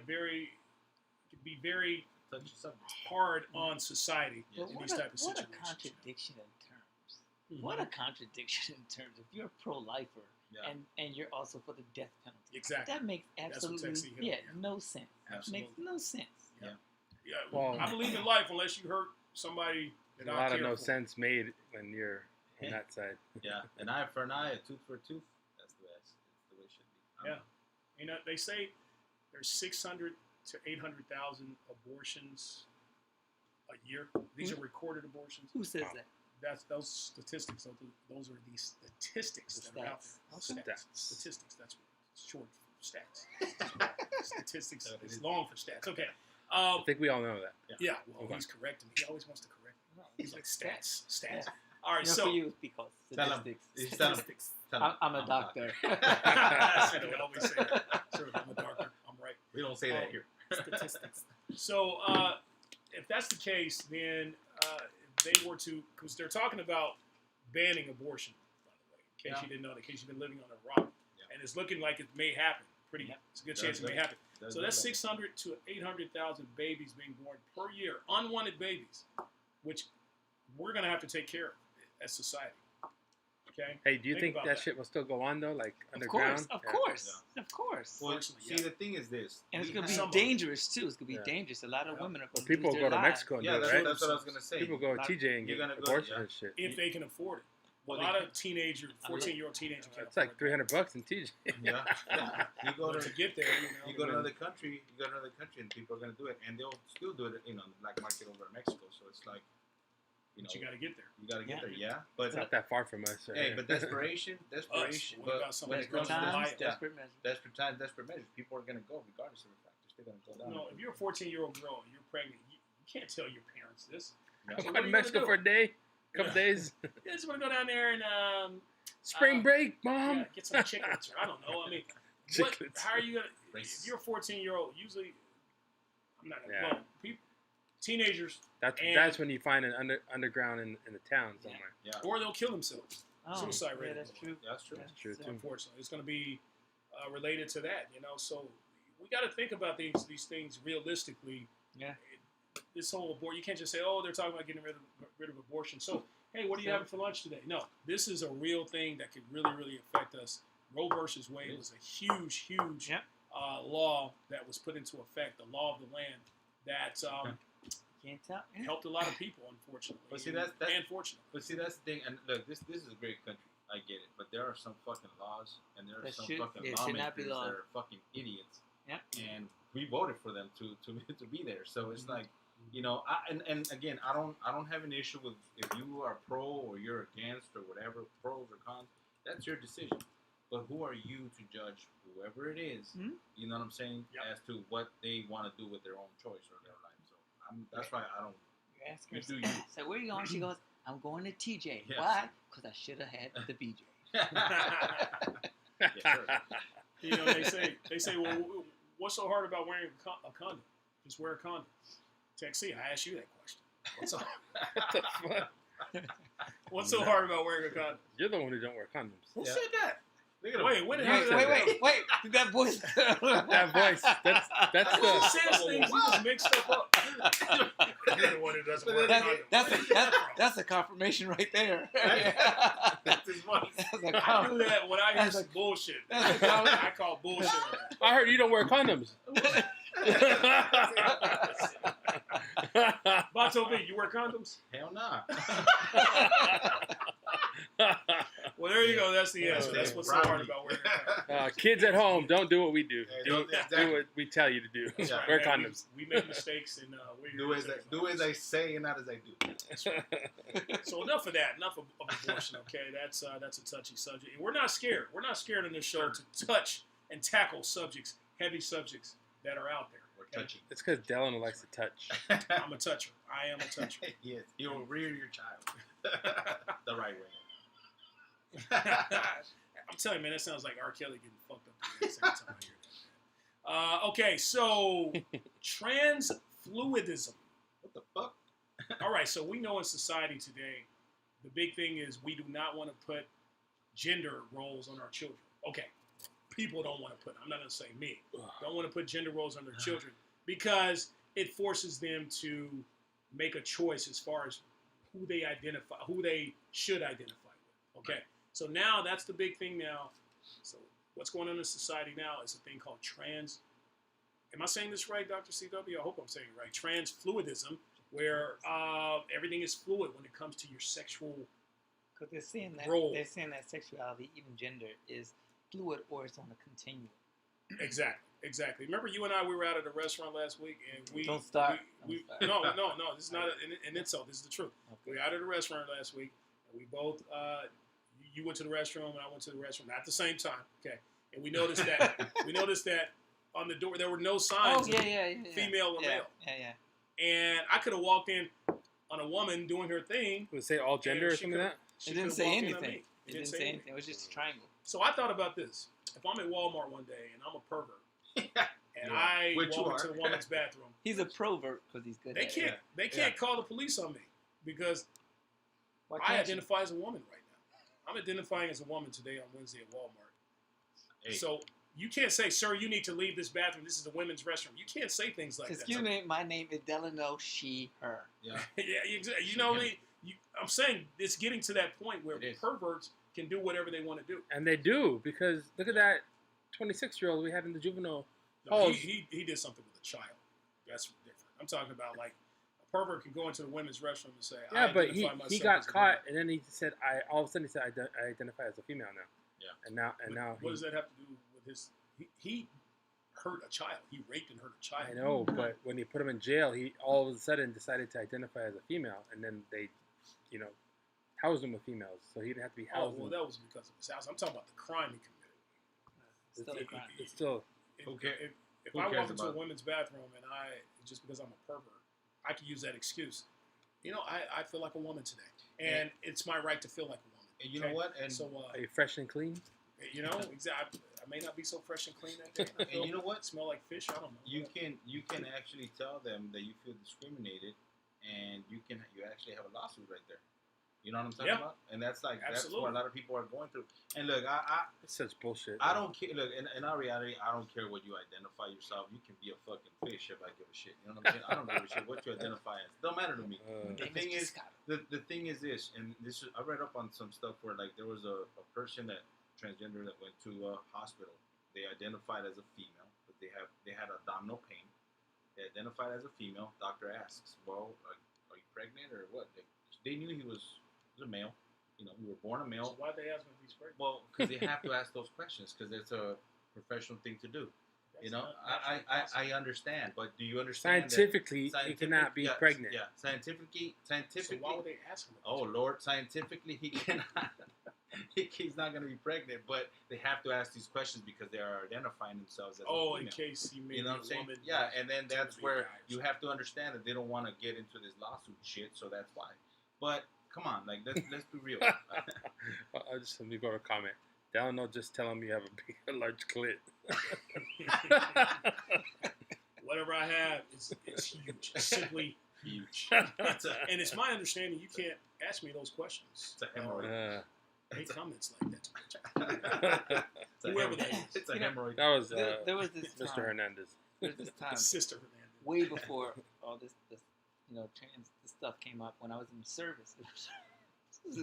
very touchy subject. hard on society But in what these type of what situations. a contradiction in terms. Mhm. What a contradiction in terms. If you're a pro-lifer Yeah. and you're also for the death penalty, Exactly. that makes what absolutely Texie hit on, yeah. no sense. Absolutely. Makes no sense. Yeah, Well- I believe in life unless you hurt somebody that There's a I lot of care no for. sense made when you're on that side. Yeah, an eye for an eye, a tooth for a tooth. That's the way it should be. Yeah. They say there's 600 to 800,000 abortions a year. These are recorded abortions. Who says that? That's those statistics. Those are the statistics that are out there. Okay. Statistics. That's short for stats. Statistics is long for stats. Okay. I think we all know that. Yeah. Well, he's correcting me. He always wants to correct me. He's like stats. Yeah. All right. You know, So for you, because statistics. I'm a doctor. I always say that. Sure, I'm a doctor. I'm right. We don't say that here. Statistics. So if that's the case, then they were to, because they're talking about banning abortion, by the way, in case you didn't know, in case you've been living on a rock, and it's looking like it may happen. It's a good chance it may happen. So that's 600 to 800,000 babies being born per year, unwanted babies, which we're gonna have to take care of as society. Okay. Hey, do you think that shit will still go on though, like underground? Of course. Well, see, the thing is this, and it's gonna be dangerous too. It's gonna be dangerous. A lot of women are going to people lose go their to Mexico and do it, right? That's what I was gonna say. People go to TJ and get abortion and shit. If they can afford it. A lot of 14-year-old teenagers can't. It's like $300 in TJ. Yeah. You go to get there. You go to another country. And people are gonna do it, and they'll still do it. In the black market over in Mexico. So it's like, but you got to get there. You got to get there, yeah. But it's not that far from us. Hey, but desperation. But when it comes to desperate measures, people are gonna go regardless of the fact. They're still gonna go down. No, if you're a 14-year-old girl and you're pregnant, you can't tell your parents this. I'm going to Mexico for a day. Couple days. I just want to go down there and spring break, Mom. Get some chiclets, or I don't know. I mean, how are you gonna? If you're a 14-year-old, usually I'm not gonna. Well, teenagers. That's when you find an underground in the town somewhere. Yeah. Or they'll kill themselves. Suicide rate. That's true. That's true. That's true too. Unfortunately, it's going to be related to that. So we got to think about these things realistically. Yeah. This whole abortion, you can't just say, "Oh, they're talking about getting rid of abortion." So, hey, what are you having for lunch today? No, this is a real thing that could really, really affect us. Roe versus Wade was a huge law that was put into effect, the law of the land that can't tell. Helped a lot of people, unfortunately. But see, that's unfortunate. But see, that's the thing. And look, this is a great country. I get it. But there are some fucking laws, and there are some fucking lawmakers that are fucking idiots. Yeah. And we voted for them to be there. So it's like, and again, I don't have an issue with if you are pro or you're against or whatever, pros or cons. That's your decision. But who are you to judge whoever it is? Mm-hmm. You know what I'm saying? Yep. As to what they want to do with their own choice or their life. So that's why I don't. You ask her. So where are you going? She goes, I'm going to TJ. Yes. Why? Because I should have had the BJ. Yes, they say, well, what's so hard about wearing a condom? Just wear a condom. Texie, I asked you that question. What's so hard about wearing a condom? You're the one who don't wear condoms. Who said that? Wait. That voice. That voice. That's the says things you just mixed stuff up. You're the one who doesn't wear condoms. That's a confirmation right there. That's his voice. I do that when I hear some bullshit. I call bullshit. I heard you don't wear condoms. Bato V, you wear condoms? Hell nah. Well, there you go. That's the answer. That's what's so hard about wearing condoms. Kids at home, don't do what we do. Yeah, do what we tell you to do. Yeah. Wear condoms. We make mistakes and do as I say and not as I do. That's right. So enough of that. Enough of abortion. Okay, that's a touchy subject. And we're not scared. We're not scared on this show to touch and tackle heavy subjects that are out there. We're touching. It's because Delano likes to touch. I'm a toucher. I am a toucher. Yes, you'll rear your child the right way. I'm telling you, man, that sounds like R. Kelly getting fucked up every single time I hear that. Okay, so transfluidism. What the fuck? All right, so we know in society today, the big thing is we do not want to put gender roles on our children. Okay, people don't want to put, I'm not going to say me, don't want to put gender roles on their children because it forces them to make a choice as far as who they should identify with. Okay, so now that's the big thing now. So what's going on in society now is a thing called am I saying this right, Dr. CW? I hope I'm saying it right. Transfluidism, where everything is fluid when it comes to your sexual Because they're saying role. They're saying that sexuality, even gender, is fluid or it's on a continuum. Exactly. Exactly. Remember, you and I, we were out at a restaurant last week, and we Don't start. No. This is not an insult. This is the truth. Okay. We were out at a restaurant last week, and we both. You went to the restroom, and I went to the restroom, not at the same time. Okay, and we noticed that on the door there were no signs. Oh yeah. Female or male. Yeah. And I could have walked in on a woman doing her thing. Would it say all gender or something like that? It didn't say anything. It didn't say anything. It was just a triangle. So I thought about this. If I'm at Walmart one day and I'm a pervert, and I walk into the woman's bathroom. He's a pervert because he's good. They can't call the police on me because I identify as a woman right now. I'm identifying as a woman today on Wednesday at Walmart. Hey. So you can't say, "Sir, you need to leave this bathroom. This is a women's restroom." You can't say things like that. Excuse me, my name is Delano. She, her. Yeah, exactly. You know me. I'm saying it's getting to that point where perverts can do whatever they want to do, and they do because look at that 26-year-old we had in the juvenile. No, he did something with a child. That's different. I'm talking about like a pervert can go into the women's restroom and say, "Yeah," but he got caught, and then he said, all of a sudden he said, I identify as a female now." Yeah. And now. What does that have to do with his? He hurt a child. He raped and hurt a child. I know, but when he put him in jail, he all of a sudden decided to identify as a female, and then they, housed him with females, so he didn't have to be housed. Oh, well, that was because of his house. I'm talking about the crime he committed. It's still. Okay. If I walk into a women's bathroom and just because I'm a pervert, I can use that excuse. I feel like a woman today, and it's my right to feel like a woman. And you know what? And so, are you fresh and clean? Exactly. I may not be so fresh and clean that day. And you know what? Smell like fish. I don't know. You can actually tell them that you feel discriminated, and you actually have a lawsuit right there. You know what I'm talking about? And that's what a lot of people are going through. And look, it's such bullshit. I don't care. Look, in our reality, I don't care what you identify yourself. You can be a fucking fish if I give a shit. You know what I'm saying? I don't give a shit what you identify as. Don't matter to me. The thing is this, and this is, I read up on some stuff where like there was a person transgender that went to a hospital. They identified as a female, but they had abdominal pain. They identified as a female. Doctor asks, "Well, are you pregnant or what?" They knew he was a male. You were born a male. So why'd they ask him if he's pregnant? Well, because they have to ask those questions because it's a professional thing to do. I understand, but do you understand? Scientifically, he cannot be pregnant. Yeah, scientifically. So why would they ask him? Oh Lord, scientifically, he cannot. He's not going to be pregnant, but they have to ask these questions because they are identifying themselves as a female. In case he may be a woman. Yeah, and then that's where you have to understand that they don't want to get into this lawsuit shit, so that's why. But come on, like let's be real. I just let me go to comment. Delano, just tell him you have a large clit. Whatever I have is huge. It's simply huge. And it's my understanding you can't ask me those questions. It's a hemorrhoid. Make comments like that. Whoever that is. It's a hemorrhoid. That was there was this Mr. time, Hernandez. There was this time. Sister Hernandez. Way before all this trans stuff came up when I was in the service. This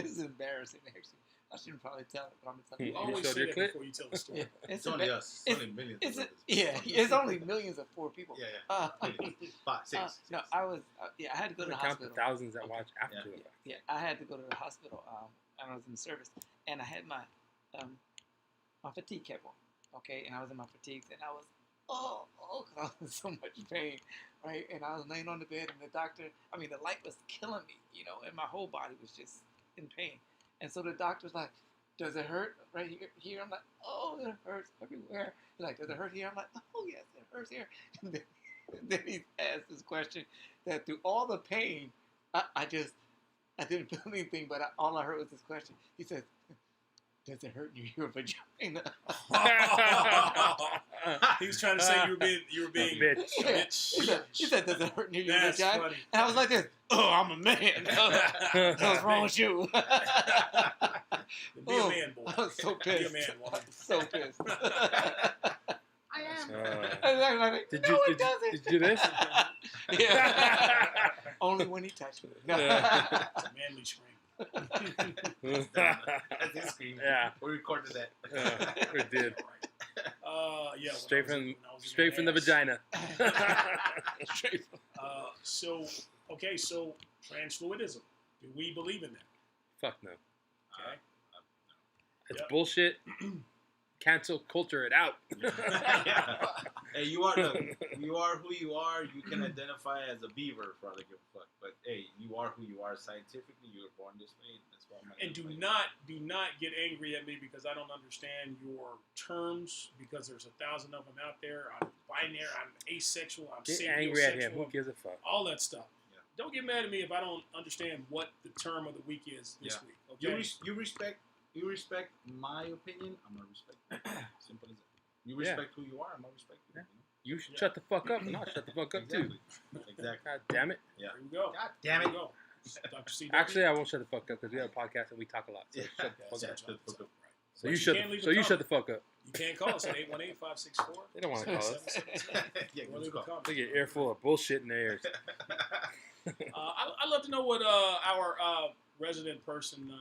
is embarrassing, actually. I shouldn't probably tell it, but I'm going to tell you. Always say that before you tell the story. It's only us. It's only millions. It's only millions of poor people. Yeah. 5, 6. No, I was. I had to go to the hospital. Count the thousands that watch after the fact. Yeah, I had to go to the hospital. And I was in the service, and I had my fatigue cap on. Okay, and I was in my fatigues, and I was cause I was in so much pain, right? And I was laying on the bed, and the light was killing me, and my whole body was just in pain. And so the doctor's like, "Does it hurt right here?" I'm like, "Oh, it hurts everywhere." He's like, "Does it hurt here?" I'm like, "Oh, yes, it hurts here." And then he asked this question that through all the pain, I didn't feel anything, but all I heard was this question. He said, "Does it hurt your vagina?" He was trying to say you were being bitch. He said, "Does it hurt your That's vagina?" funny. And I was like this. Oh, I'm a man. What's wrong with you? Be a man, boy. I was so pissed. Be a man, woman. So pissed. I am. Did you do this? Yeah. Only when he touched me. No. It's a manly scream. That's his scream. Yeah. We recorded that. Yeah, we did. Yeah. Straight from the vagina. So trans fluidism. Do we believe in that? Fuck no. Okay. It's bullshit. cancel culture it out. Yeah. Hey, you are who you are. You can identify as a beaver for all I give a fuck. But hey, you are who you are scientifically. You were born this way. That's why I'm. And do not get angry at me because I don't understand your terms because there's 1,000 of them out there. I'm binary. I'm asexual. I'm get angry at him. Who gives a fuck? All that stuff. Yeah. Don't get mad at me if I don't understand what the term of the week is this week. Okay? You respect my opinion. I'm gonna respect you. Simple as that. You respect who you are. I'm gonna respect you. Yeah. You shut the fuck up, and I'll shut the fuck up too. Exactly. God damn it. Yeah. Here we go. God damn it. Dr. C. Actually, I won't shut the fuck up because we have a podcast and we talk a lot. So shut the fuck up. So you shut the fuck up. You can't call us at 818-564. They don't want to call us. Yeah, they get air full of bullshit in their ears. I'd love to know what our resident person,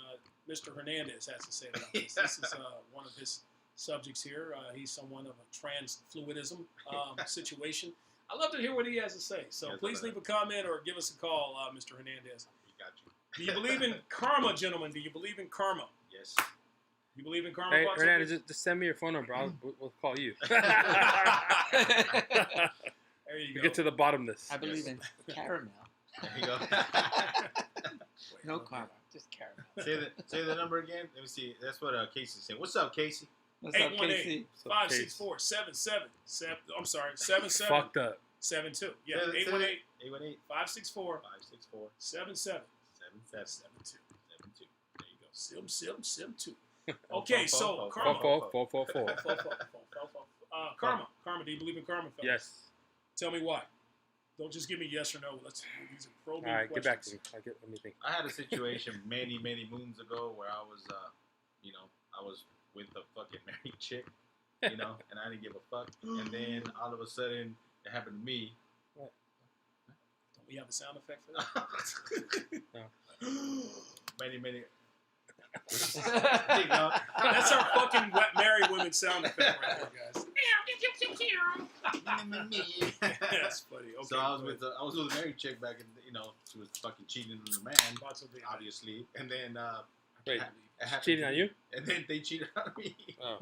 Mr. Hernandez, has to say about this. This is one of his subjects here. He's somewhat of a trans fluidism situation. I'd love to hear what he has to say. So please leave a comment or give us a call, Mr. Hernandez. We got you. Do you believe in karma, gentlemen? Do you believe in karma? Yes. You believe in karma? Hey, Hernandez, just send me your phone number. We'll call you. There you go. Get to the bottom of this. I believe in caramel. There you go. No karma, just caramel. Say the number again. Let me see. That's what Casey's saying. What's up, Casey? 818-564-77. I'm sorry, 77. Fucked up. 72. Yeah, 818-564-77. 77. 72. There you go. Sim 2. Okay, so karma. Karma. Do you believe in karma, fellas? Yes. Tell me why. Don't just give me yes or no. These are probing questions. All right, questions. get back to me. Let me think. I had a situation many moons ago where I was, I was with a fucking married chick, and I didn't give a fuck. And then all of a sudden, it happened to me. What? Don't we have a sound effect for that? No. Many. There you go. That's our fucking married women sound effect right there, guys. That's funny. Okay, so I was with a married chick back in, she was fucking cheating on the man, obviously, and then wait, cheating on you? And then they cheated on me. Oh.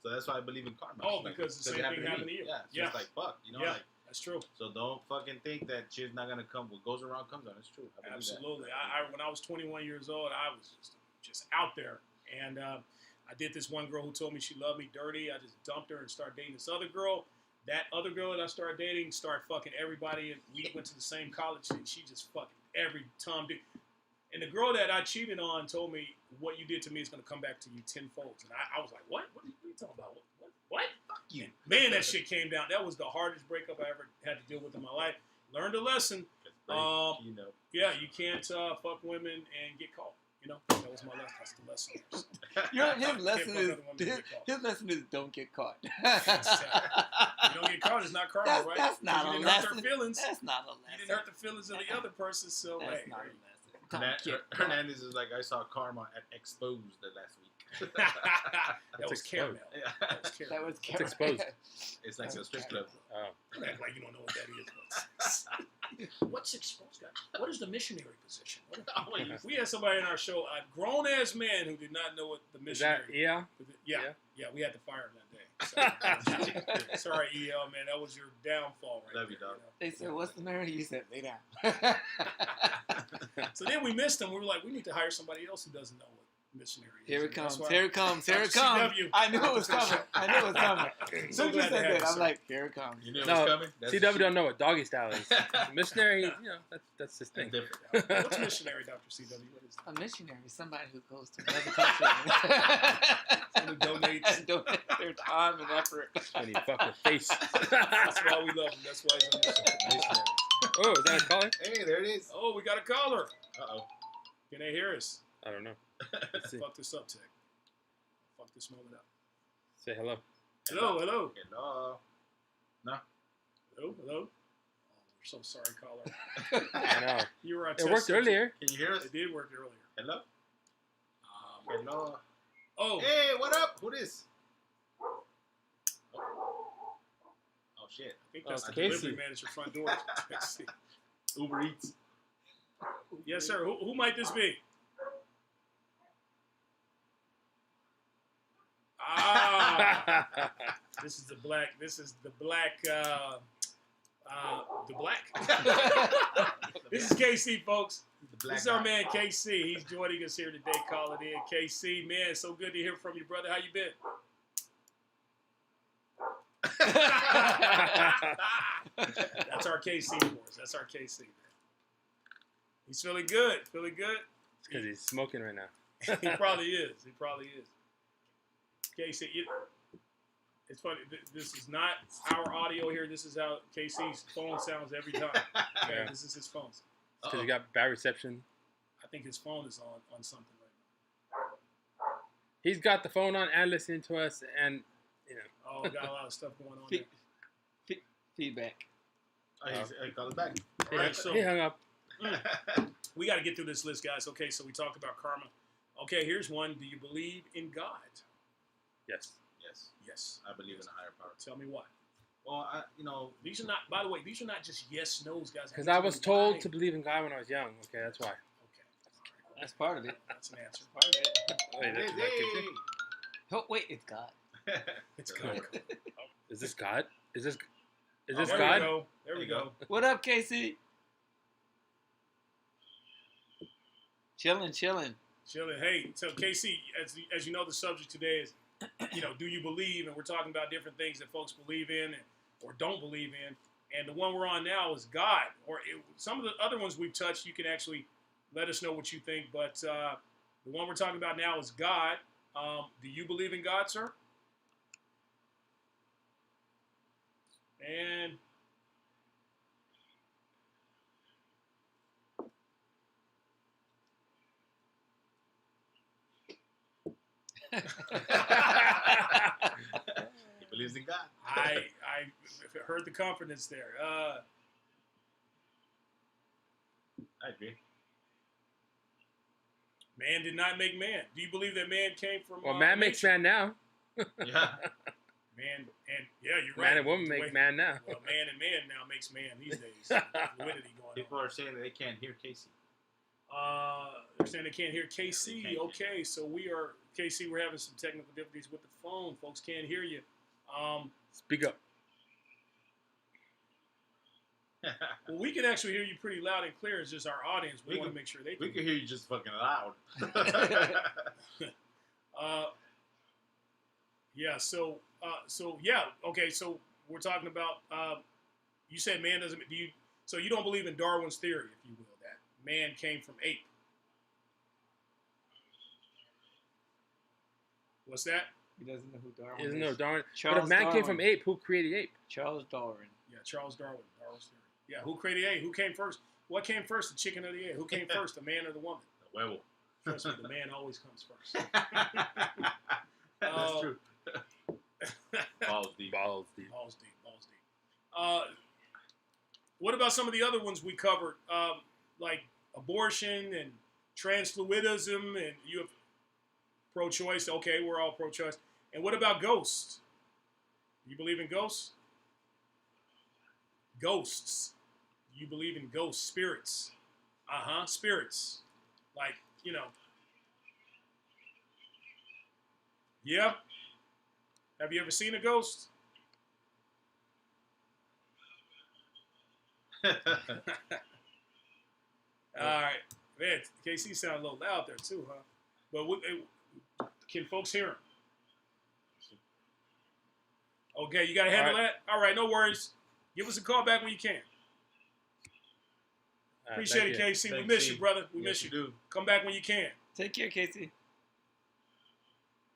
So that's why I believe in karma. Oh, because the same thing happened to you. Yeah, it's like fuck, like that's true. So don't fucking think that shit's not gonna come. What goes around comes around. It's true. Absolutely. I when I was 21 years old, I was just out there, and I did this one girl who told me she loved me dirty. I just dumped her and started dating this other girl. That other girl that I started dating started fucking everybody, and we went to the same college, and she just fucking every time. And the girl that I cheated on told me, what you did to me is going to come back to you tenfold. And I was like, what? What are you talking about? What? Fuck you. Man, that shit came down. That was the hardest breakup I ever had to deal with in my life. Learned a lesson. Yeah, you can't fuck women and get caught. That was my lesson. That's the lesson. His lesson is don't get caught. You don't get caught, it's not karma, right? That's not a lesson. Hurt their feelings. That's not a lesson. You didn't hurt the feelings of the other person, so that's not a lesson. Hernandez is like, I saw karma at Exposed last week. That was caramel. That was It's Exposed. It's like a strip club. Don't act like you don't know what that is. What's Exposed, guys? What is the missionary position? We had somebody in our show, a grown-ass man who did not know what the missionary Yeah, we had to fire him that day. So, sorry, EL, man. That was your downfall right Love you, dog. They said, what's the matter? You said, lay down. So then we missed him. We were like, we need to hire somebody else who doesn't know what missionary is. Here it comes. I knew it was coming. As soon as you said that, I'm like, here it comes. You knew it was coming? CW don't know what doggy style is. Missionary, that's his thing. What's missionary, Dr. CW? What is that? A missionary is somebody who goes to another country and donates their time and effort. And he fuck your face. That's why we love him. That's why he's a missionary. Oh, is that a caller? Hey, there it is. Oh, we got a caller. Uh-oh. Can they hear us? I don't know. Let's see. Fuck this up, Tech. Fuck this moment up. Say hello. Hello. No. Hello. Oh, we're so sorry, caller. I know. You were on It worked earlier. Can you hear us? It did work earlier. Hello? Hello. Oh. Hey, what up? Who this? Oh, shit. I think that's the Casey. delivery man at your front door. Uber Eats. Yes, sir. Who might this be? This is the black. This is the black. The black. This is KC, folks. This is our man KC. He's joining us here today. Calling in KC, man. It's so good to hear from you, brother. How you been? That's our KC for us. That's our KC. Man. He's feeling good. Feeling good. Because he's smoking right now. He probably is. He probably is. KC, it's funny. This is not our audio here. This is how KC's phone sounds every time. Okay, Yeah. This is his phone. Because he got bad reception. I think his phone is on something right He's got the phone on and listening to us, and you know. now. Oh, got a lot of stuff going on there. Feedback. Oh, he called it back. All right, so He hung up. we got to get through this list, guys. Okay, so we talked about karma. Okay, here's one. Do you believe in God? Yes. Yes, Yes. I believe in a higher power. Tell me why. Well, These are not. By the way, these are not just yes, no's, guys. Because I was told to believe in God when I was young. Okay, that's why. Okay. That's part of it. That's an answer. Part of it. Wait, that's what I could Oh, wait, it's God. It's good. do. Is this God? Is this There God? we go. There we go. What up, KC? Chilling. Chilling. Hey, so KC, as you know, the subject today is, do you believe? And we're talking about different things that folks believe in or don't believe in. And the one we're on now is God. Some of the other ones we've touched, you can actually let us know what you think. But the one we're talking about now is God. Do you believe in God, sir? And He believes in God. I heard the confidence there. I agree. Man did not make man. Do you believe that man came from? Well, man makes nature? man now. Yeah. Man, and yeah, you're right. Man and woman make man now. Well, man and man now makes man these days. Fluidity going People are saying that they can't hear Casey. on. They're saying they can't hear KC. They can't Okay, so KC. We're having some technical difficulties with the phone. Folks can't hear you. Speak up. Well, we can actually hear you pretty loud and clear. It's just our audience. We want to make sure they We can. can hear you just fucking loud. Yeah. So yeah. Okay. So we're talking about. You said man doesn't. So you don't believe in Darwin's theory, if you will, that man came from ape. What's that? He doesn't know who Darwin Isn't is. no Darwin. But Charles if man came Darwin. from ape, who created ape? Charles Darwin. Yeah, Charles Darwin. Darwin's theory. Yeah. Who created ape? Who came first? What came first, the chicken or the egg? Who came first, the man or the woman? The werewolf. Trust me, the man always comes first. That's true. Balls deep. Balls deep. Balls deep. What about some of the other ones we covered, like abortion and transfluidism, and you have pro-choice? Okay, we're all pro-choice. And what about ghosts? You believe in ghosts? Ghosts. You believe in ghosts, spirits? Spirits. Like, Yeah. Have you ever seen a ghost? All right, man. KC sound a little loud there too, huh? But can folks hear him? Okay, you got to handle that. All right, no worries. Give us a call back when you can. Appreciate it, KC. We miss you, brother. We miss you. Do. Come back when you can. Take care, KC.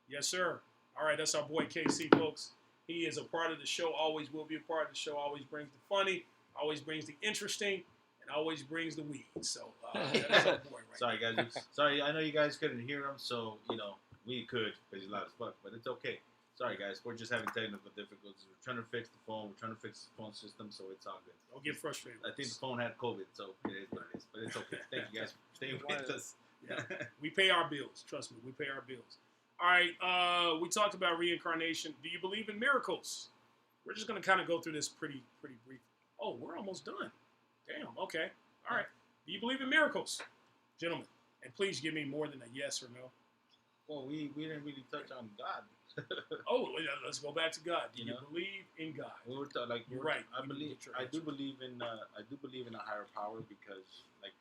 Yes, sir. All right, that's our boy KC, folks. He is a part of the show. Always will be a part of the show. Always brings the funny. Always brings the interesting. And always brings the weed. So that's our boy right Sorry, guys. Sorry, I know you guys couldn't hear him, so, we could because he's loud as fuck, but it's okay. Sorry, guys. We're just having technical difficulties. We're trying to fix the phone. We're trying to fix the phone system, so it's all good. Don't get frustrated. I think the phone had COVID, so it is what it is. But it's okay. Thank you guys for staying with us. Yeah. We pay our bills. Trust me, we pay our bills. All right, we talked about reincarnation. Do you believe in miracles? We're just going to kind of go through this pretty brief. Oh, we're almost done. Damn, okay. All right. Do you believe in miracles? Gentlemen, and please give me more than a yes or no. Well, we didn't really touch on God. Let's go back to God. Do you believe in God? You're right. I do believe in a higher power because, like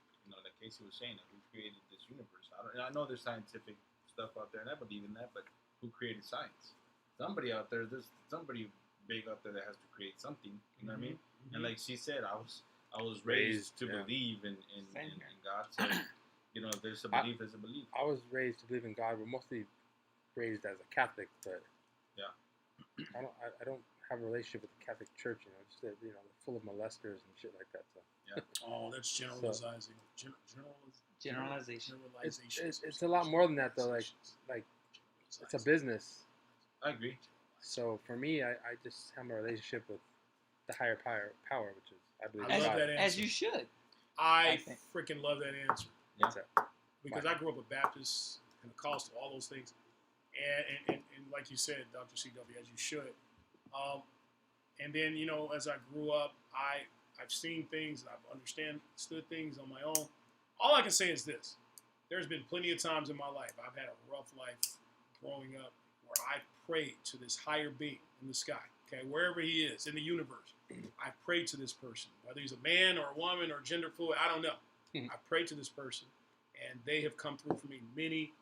Casey was saying, who created this universe? I know there's scientific stuff out there, and I believe in that. But who created science? Somebody out there. There's somebody big out there that has to create something. You know what I mean? Mm-hmm. And like she said, I was raised to believe in God. So there's a belief. There's a belief. I was raised to believe in God. We're mostly raised as a Catholic, but I don't have a relationship with the Catholic Church. Just that they're full of molesters and shit like that. So that's generalizing. Generalization. It's a lot more than that though. Like it's a business. I agree. So for me, I just have a relationship with the higher power, which is I believe I love that answer. As you should. I freaking love that answer. Yeah. Because I grew up a Baptist, Pentecostal, all those things. And like you said, Dr. CW, as you should. And then, as I grew up, I've seen things, I've understood things on my own. All I can say is this. There's been plenty of times in my life, I've had a rough life growing up, where I prayed to this higher being in the sky, okay, wherever he is in the universe. I prayed to this person, whether he's a man or a woman or gender fluid, I don't know. I prayed to this person, and they have come through for me many,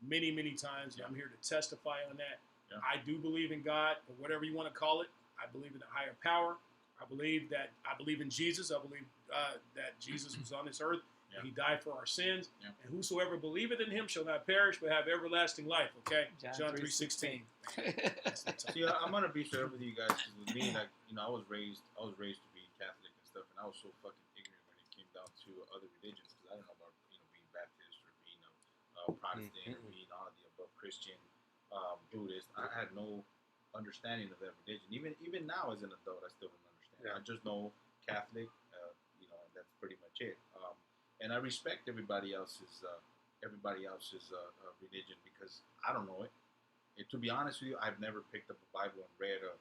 many, many times. And I'm here to testify on that. Yeah. I do believe in God, or whatever you want to call it. I believe in a higher power. I believe in Jesus. I believe that Jesus was on this earth. Yeah. He died for our sins. Yeah. And whosoever believeth in him shall not perish, but have everlasting life. Okay? John 3:16. See, I'm going to be straight up with you guys, because with me, I was raised to be Catholic and stuff, and I was so fucking ignorant when it came down to other religions, because I didn't know about, being Baptist or being Protestant or being all of the above, Christian, Buddhist. I had no understanding of that religion. Even now as an adult, I still don't understand. Yeah. I just know Catholic, and that's pretty much it. And I respect everybody else's religion, because I don't know it. And to be honest with you, I've never picked up a Bible and read a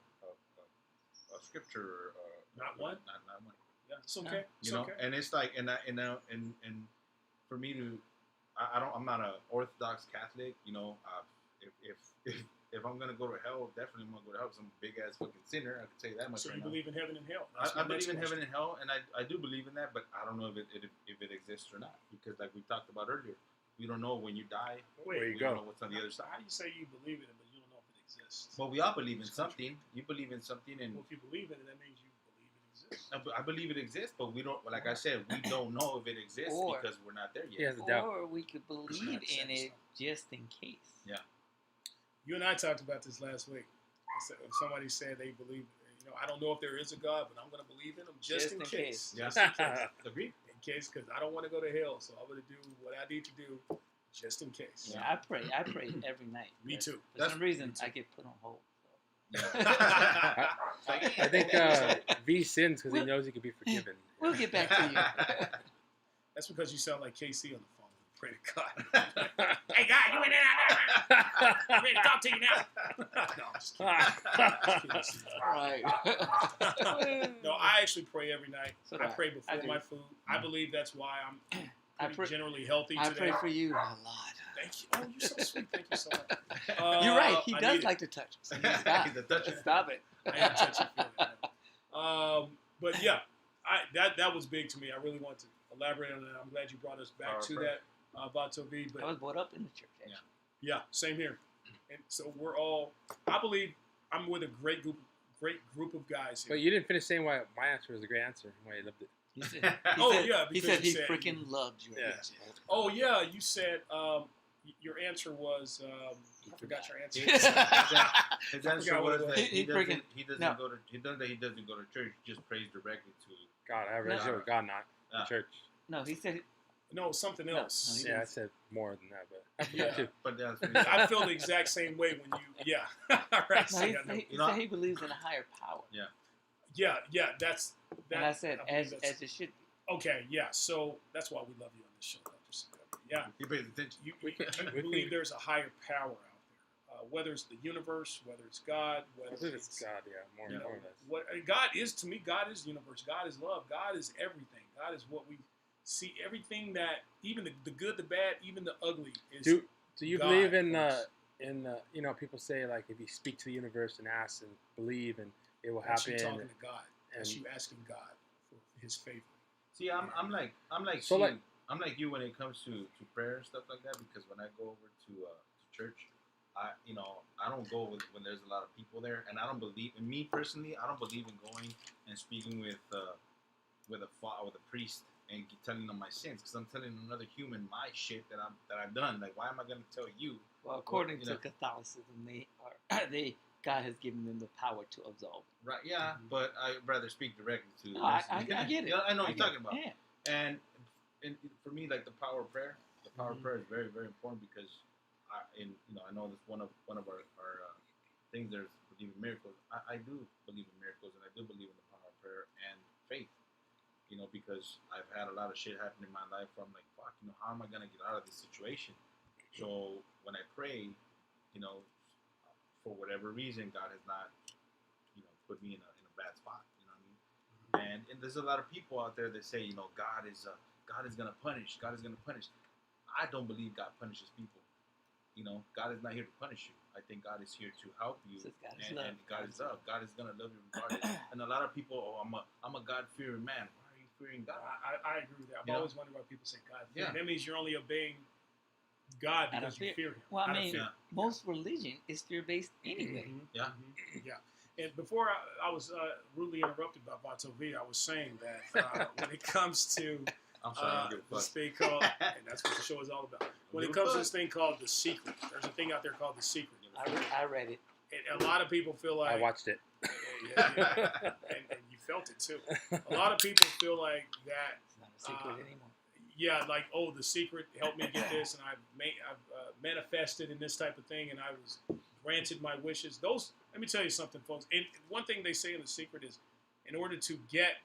scripture. Not one. Not one. Yeah, it's okay. Okay. And it's like, and for me to, I'm not an Orthodox Catholic. If I'm gonna go to hell, definitely I'm gonna go to hell because I'm a big ass fucking sinner. I can tell you that much. So you believe in heaven and hell? I believe in heaven and hell, and I do believe in that, but I don't know if it exists or not, because like we talked about earlier, we don't know when you die. Where you go? Don't know what's on the other side. How do you say you believe in it, but you don't know if it exists? Well, we all believe in something. You believe in something, and if you believe in it, that means you believe it exists. I believe it exists, but we don't. Like I said, we don't know if it exists because we're not there yet. Or we could believe in it just in case. Yeah. You and I talked about this last week. Somebody said they believe, I don't know if there is a God, but I'm going to believe in him just in case. Just in case. Agreed. In case, because I don't want to go to hell, so I'm going to do what I need to do just in case. Yeah, I pray every night. Me too. For some reason, I get put on hold. Yeah. I think V sins because he knows he can be forgiven. We'll get back to you. That's because you sound like KC on the phone. Pray to God. Hey, God, you in there? I'm ready to talk to you now. No, I'm just kidding. Right. No, I actually pray every night. So I pray before my food. I believe that's why I'm generally healthy today. I pray for you a lot. Thank you. Oh, you're so sweet. Thank you so much. You're right. He does like to touch us. Stop it. I am touching. But yeah, that was big to me. I really want to elaborate on that. I'm glad you brought us back to that. Vato V, but I was brought up in the church. Actually. Yeah, same here. And so we're all. I believe I'm with a great group of guys here. But you didn't finish saying why my answer was a great answer. Why you loved it. He said he freaking loved your answer. Oh yeah, you said your answer was. I forgot your answer. His answer was that he doesn't go to church. He just prays directly to God. I have a relationship with God, not church. No, he said. No, something else. No, I said more than that, but but I feel the exact same way when you. Yeah, right. No, he said he believes in a higher power. Yeah. That's. And I said as it should be. Okay, yeah. So that's why we love you on this show, Dr. CW. Yeah, you pays attention. You believe there's a higher power out there, whether it's the universe, whether it's God, whether it's God. Yeah, more or less. What God is to me, God is the universe. God is love. God is everything. God is what we. See, everything that, even the good, the bad, even the ugly is. Do you believe in And people say like if you speak to the universe and ask and believe, and it will That's happen. you talking to God. That's and you asking God for His favor. See, I'm like So, you. like- I'm like you when it comes to prayer and stuff like that, because when I go over to church, I don't go when there's a lot of people there, and I don't believe. And me personally, I don't believe in going and speaking with a priest and telling them my sins, because I'm telling another human my shit that I've done. Like, why am I gonna tell you? Well, according to Catholicism, they God has given them the power to absolve. Right? Yeah, but I'd rather speak directly to. No, I get it. Yeah, I know what you're talking about. Yeah. And for me, like the power of prayer, is very, very important, because I know that's one of our things. There's believe in miracles. I do believe in miracles, and I do believe in the power of prayer and faith. Because I've had a lot of shit happen in my life where I'm like, fuck, how am I gonna get out of this situation? So when I pray, for whatever reason, God has not, put me in a bad spot. You know what I mean? And there's a lot of people out there that say, God is gonna punish. God is gonna punish. I don't believe God punishes people. God is not here to punish you. I think God is here to help you, and God is love. God is gonna love you regardless. And a lot of people, I'm a God-fearing man. Why are you fearing God? I agree with that. I've always wondered why people say God. Yeah. That means you're only obeying God because you fear Him. Well, I mean, most religion is fear-based anyway. Yeah. Yeah. And before I was rudely interrupted by Vatovi, I was saying that when it comes to this thing called, and that's what the show is all about. When it comes to this thing called The Secret, there's a thing out there called The Secret. I read it. And a lot of people feel like... I watched it. Yeah. And you felt it too. A lot of people feel like that... It's not a secret anymore. Yeah, like, The Secret helped me get this, and I've manifested in this type of thing, and I was granted my wishes. Let me tell you something, folks. And one thing they say in The Secret is, in order to get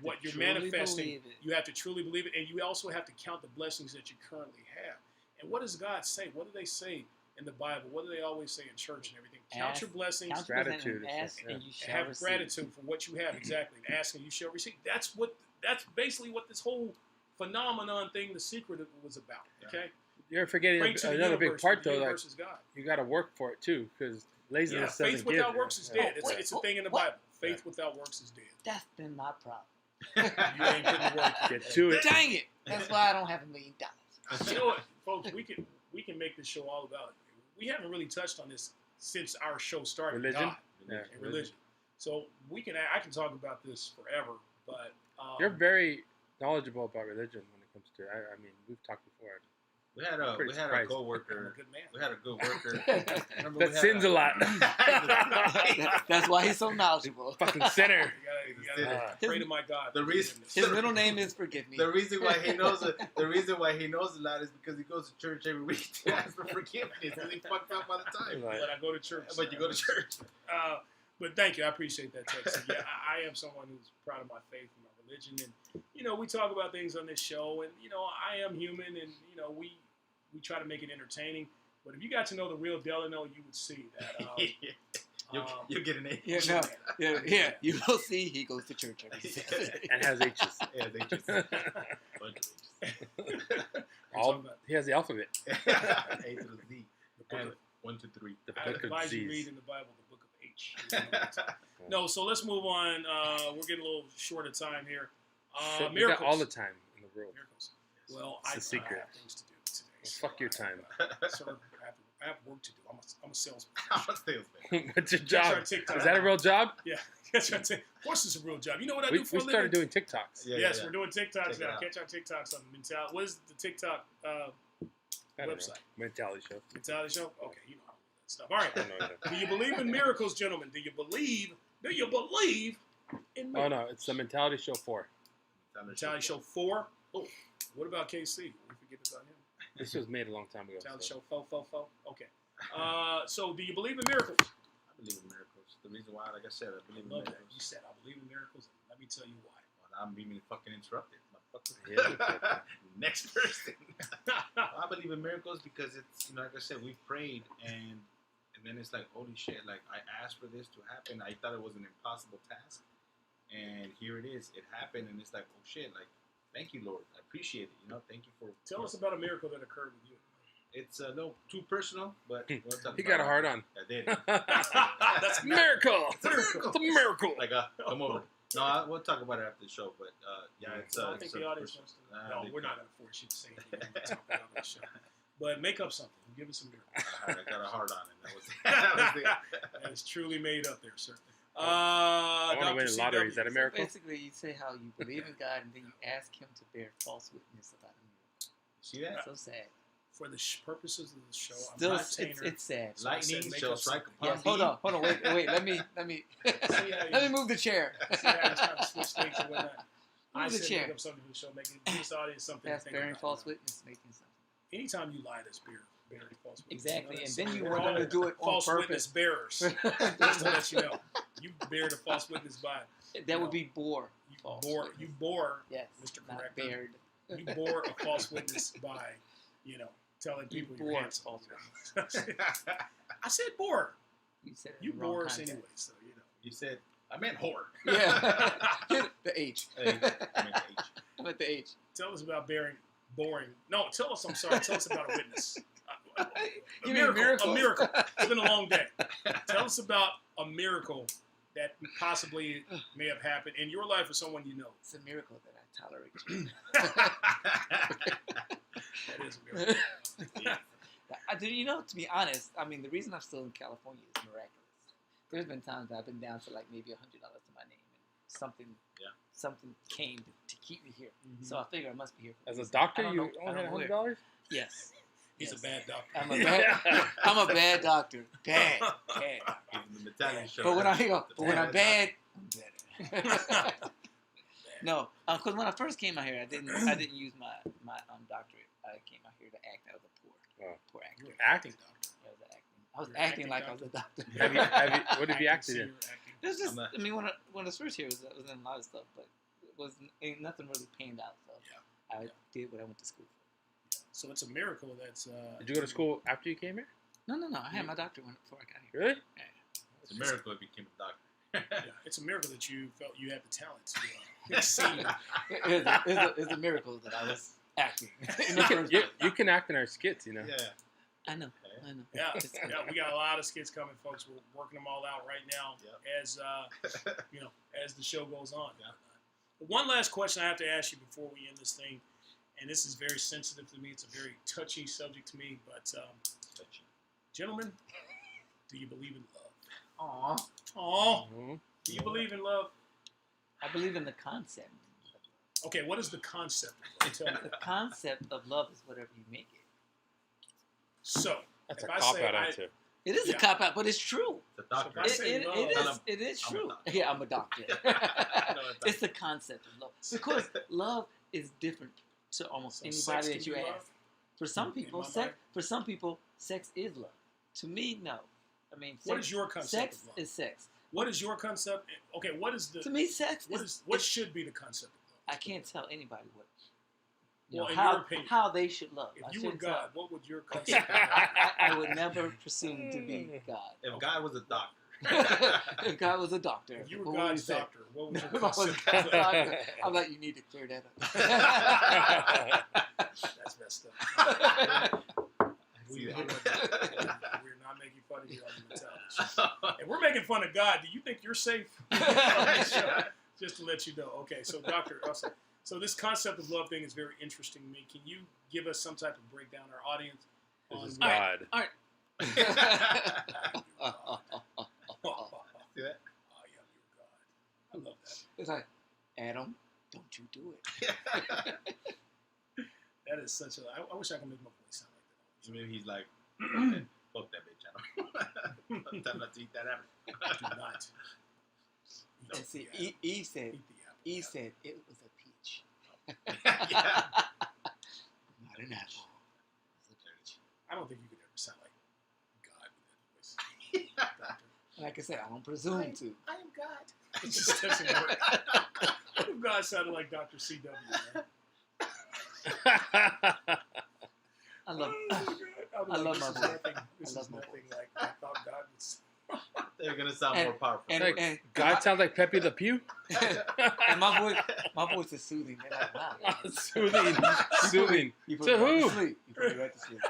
what you're manifesting, you have to truly believe it, and you also have to count the blessings that you currently have. And what does God say? What do they say in the Bible? What do they always say in church and everything? Count your blessings. Count gratitude. And ask, and you shall have receive. gratitude for what you have, exactly. And ask, and you shall receive. That's basically what this whole phenomenon thing, The Secret, was about. Okay. You're forgetting another big part, though. Like, you got to work for it too, because laziness doesn't faith without give. works is dead. It's a thing in the Bible. Faith without works is dead. That's been my problem. You ain't putting the work. Get to it. Dang it! That's why I don't have $1 million. You know what, folks? We can make this show all about it. We haven't really touched on this since our show started. Religion? God Yeah. and religion. So I can talk about this forever, but You're very knowledgeable about religion when it comes to. I mean, we've talked before. We had a coworker. I'm a good man. We had a good worker. That sins a lot. That's why he's so knowledgeable. Fucking sinner. You gotta pray to my God. His middle name is Forgive Me. The reason why he knows a lot is because he goes to church every week to ask for forgiveness, and he fucked up all the time. But I go to church. But you go to church. But thank you, I appreciate that text. Yeah, I am someone who's proud of my faith and my religion, and we talk about things on this show, and I am human, and we try to make it entertaining. But if you got to know the real Delano, you would see that. You'll get an A. Yeah. You will see he goes to church every Sunday. And has H's. Yeah, they just bunch of H's. He has the alphabet. A to the Z. And 1 to 3. The I book of advise you Z's. read in the Bible the book of H. No, so let's move on. We're getting a little short of time here. We got Miracles. all the time in the world. Miracles. Well, It's I a secret. have things to do today. Well, fuck your time. Sir, I have work to do. I'm a salesman. I'm a salesman. What's your Catch job? our TikTok. Is that a real job? Yeah. Catch our TikTok. Of course it's a real job. You know what I We do for a started living? doing TikToks. Yes, we're doing TikToks Check it now. out. Catch our TikToks on Mentality. What is the TikTok website? Mentality Show. Mentality Show? Okay, you know how to do that stuff. All right. I don't know that. Do you believe in miracles, gentlemen? Do you believe in miracles? Oh no, it's the Mentality Show 4. Mentality Show 4? Oh, what about KC? We forget about him. This was made a long time ago. Mentality so. Show 4. Okay. So do you believe in miracles? I believe in miracles. The reason why, like I said, I believe in Love that. miracles. You said I believe in miracles. Let me tell you why. Well, I'm being fucking interrupted. Yeah. Next person. I believe in miracles because it's, like I said, we prayed and then it's like, holy shit, like I asked for this to happen. I thought it was an impossible task. And here it is. It happened and it's like, oh shit, like, thank you, Lord. I appreciate it. Thank you for... Tell us about a miracle that occurred with you. It's a little too personal, but we'll talk He about got a it. hard on. I did. That's a miracle. It's a miracle. Like, come over. No, we'll talk about it after the show. But yeah, it's. I think the audience wants to. No, we're not going to force you to say anything. We'll talk about it on the show. But make up something. Give us some miracle. I got a hard on, and that was it. That is truly made up there, sir. I want to win the lottery. Is that a miracle? So basically, you say how you believe in God, and then you ask Him to bear false witness about Him. See that? So sad. For the purposes of the show, Still, I'm not saying it's sad. So Lightning shall strike upon Yes, hold on, wait. Let me let me move the chair. See how he's trying to switch things and whatnot. I Move the said chair. make up something for the show, making this audience something That's to think bearing about. false witness, making something. Anytime you lie, that's bearing false witness. Exactly, You know, and that's then you we're were all going to do it on false witness purpose. bearers. Just to let you know, you bear the false witness by. That would be bore. You bore, Yes, Mr. not Corrector. bared. You bore a false witness by, telling You people bore you're a handsome. false I said bore. You said it in You the wrong bore us context. anyway, so You said I meant whore. Yeah, the H. I meant H. I meant the H. Tell us about boring. No, tell us. I'm sorry. Tell us about a witness. A You mean miracle. miracles? A miracle. It's been a long day. Tell us about a miracle that possibly may have happened in your life or someone you know. It's a miracle that I tolerate you. That is a miracle. To be honest, I mean, the reason I'm still in California is miraculous. There's been times that I've been down to like maybe $100 to my name, and something came to keep me here. Mm-hmm. So I figure I must be here. As a doctor, you only had $100? Yes. He's a bad doctor. I'm a bad doctor. Bad. The Italian show. But when I'm bad, I'm better. No, because when I first came out here, I didn't use my doctorate. I came out here to act. I was a poor actor. You were acting doctor. Yeah, I was acting like I was a doctor. What have you acted in? It was just, I mean, when I was first here, I was in a lot of stuff, but ain't nothing really panned out. So I did what I went to school for. So it's a miracle that's. Did you go to school after you came here? No. I had my doctorate before I got here. Really? Yeah. It's a miracle if you became a doctor. Yeah, it's a miracle that you felt you had the talent to exceed. It's a miracle that I was acting. You can act in our skits, Yeah. I know. Yeah, we got a lot of skits coming, folks. We're working them all out right now as as the show goes on. But one last question I have to ask you before we end this thing, and this is very sensitive to me. It's a very touchy subject to me, but gentlemen, do you believe in love? Aw. Do you believe in love? I believe in the concept. Okay, what is the concept of love? Tell me. The concept of love is whatever you make it. So, that's if a I cop say out answer. It is a cop out, but it's true. The doctor. So if I say It is I'm a true. doctor. Yeah, I'm a doctor. It's the concept of love because love is different to almost So sex anybody can that you be ask. love? For some In people, my sex is love. To me, no. I mean, What is your concept sex of love? is sex. What is your concept? Okay, what is the? To me, sex What should be the concept of love? I can't tell anybody what. Well, in how, your opinion, how they should love. if I you were shouldn't God, tell. what would your concept? Of love? I would never presume to be God. If God was a doctor. If God was a doctor, If you were what would he God's say? doctor, what would your If I was concept? God's Of love? doctor, I'm like, you need to clear that up. That's messed up. See We're that? not making fun of you on the mentality show. And we're making fun of God. Do you think you're safe on this show? Just to let you know. Okay, so Doctor, so this concept of love thing is very interesting to me. Can you give us some type of breakdown, our audience? This is on God. All right. See that? Oh, yeah, you're God. I love that. It's like, Adam, don't you do it. That is such a. I wish I could make my voice sound like that. Maybe he's like, fuck that bitch. I don't. Time not to eat that apple. Do not. And see, Eat the apple. Eve said, Eat the apple. it was a peach. Yeah. Not an apple. It was a peach. I don't think you could ever sound like God with that voice. Doctor. Like I said, I don't presume to. I am God. It just doesn't work. What if God sounded like Dr. C.W., man? I love I love my voice. This I is love my nothing like I thought God was. They're gonna sound And- more powerful. and God sounds like Pepe Le Pew. and my voice is soothing. They're like, wow. Soothing. You put To me right who? to sleep. You put me right to sleep.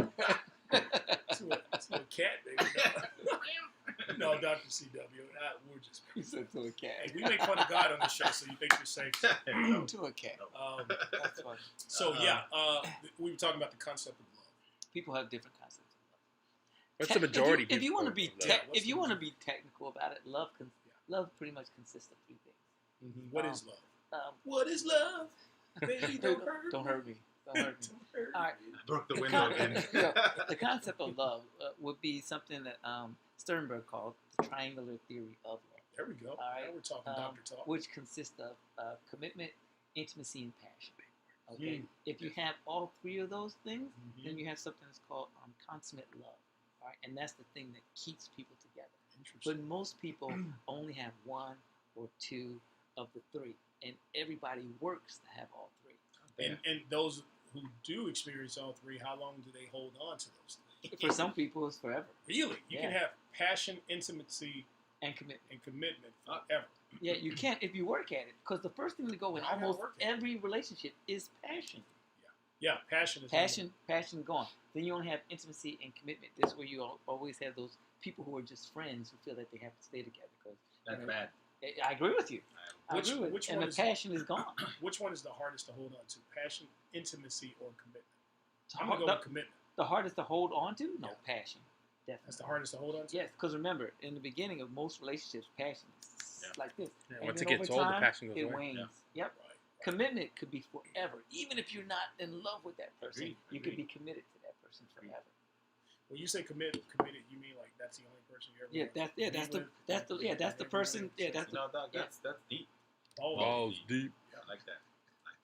It's a cat, baby. No, Dr. CW. We're just. You said to a cat. Hey, we make fun of God on the show, so you think you're safe. To a cat. That's funny. So we were talking about the concept of love. People have different concepts of love. What's the majority? If you want to be if you want to be technical about it, love pretty much consists of three things. Mm-hmm. What is love? What is love? Baby, don't hurt me. Don't hurt me. All right. Broke the window again. The concept of love would be something that Sternberg called the triangular theory of love. There we go. All right. Now we're talking doctor talk. Which consists of commitment, intimacy, and passion. Okay. If you have all three of those things, then you have something that's called consummate love. All right, and that's the thing that keeps people together. But most people only have one or two of the three, and everybody works to have all three. And those who do experience all three, how long do they hold on to those three? For some people, it's forever. Really? You can have passion, intimacy, and commitment forever. Yeah, you can't if you work at it. Because the first thing to go in almost every relationship is passion. Yeah, passion is passion gone. Then you only have intimacy and commitment. This is where you always have those people who are just friends who feel that they have to stay together. That's bad. I agree with you. Which and one the passion is gone. Which one is the hardest to hold on to? Passion, intimacy, or commitment? I'm going to go with commitment. The hardest to hold on to? No, passion. Definitely. That's the hardest to hold on to? Yes, because remember, in the beginning of most relationships, passion is like this. Yeah, and once it gets old, the passion goes away. It wanes. Yeah. Yep. Right. Commitment could be forever. Even if you're not in love with that person, you could be committed to that person forever. When you say committed, you mean like that's the only person you ever that's the person. Yeah, that's deep. Balls deep. Yeah, I like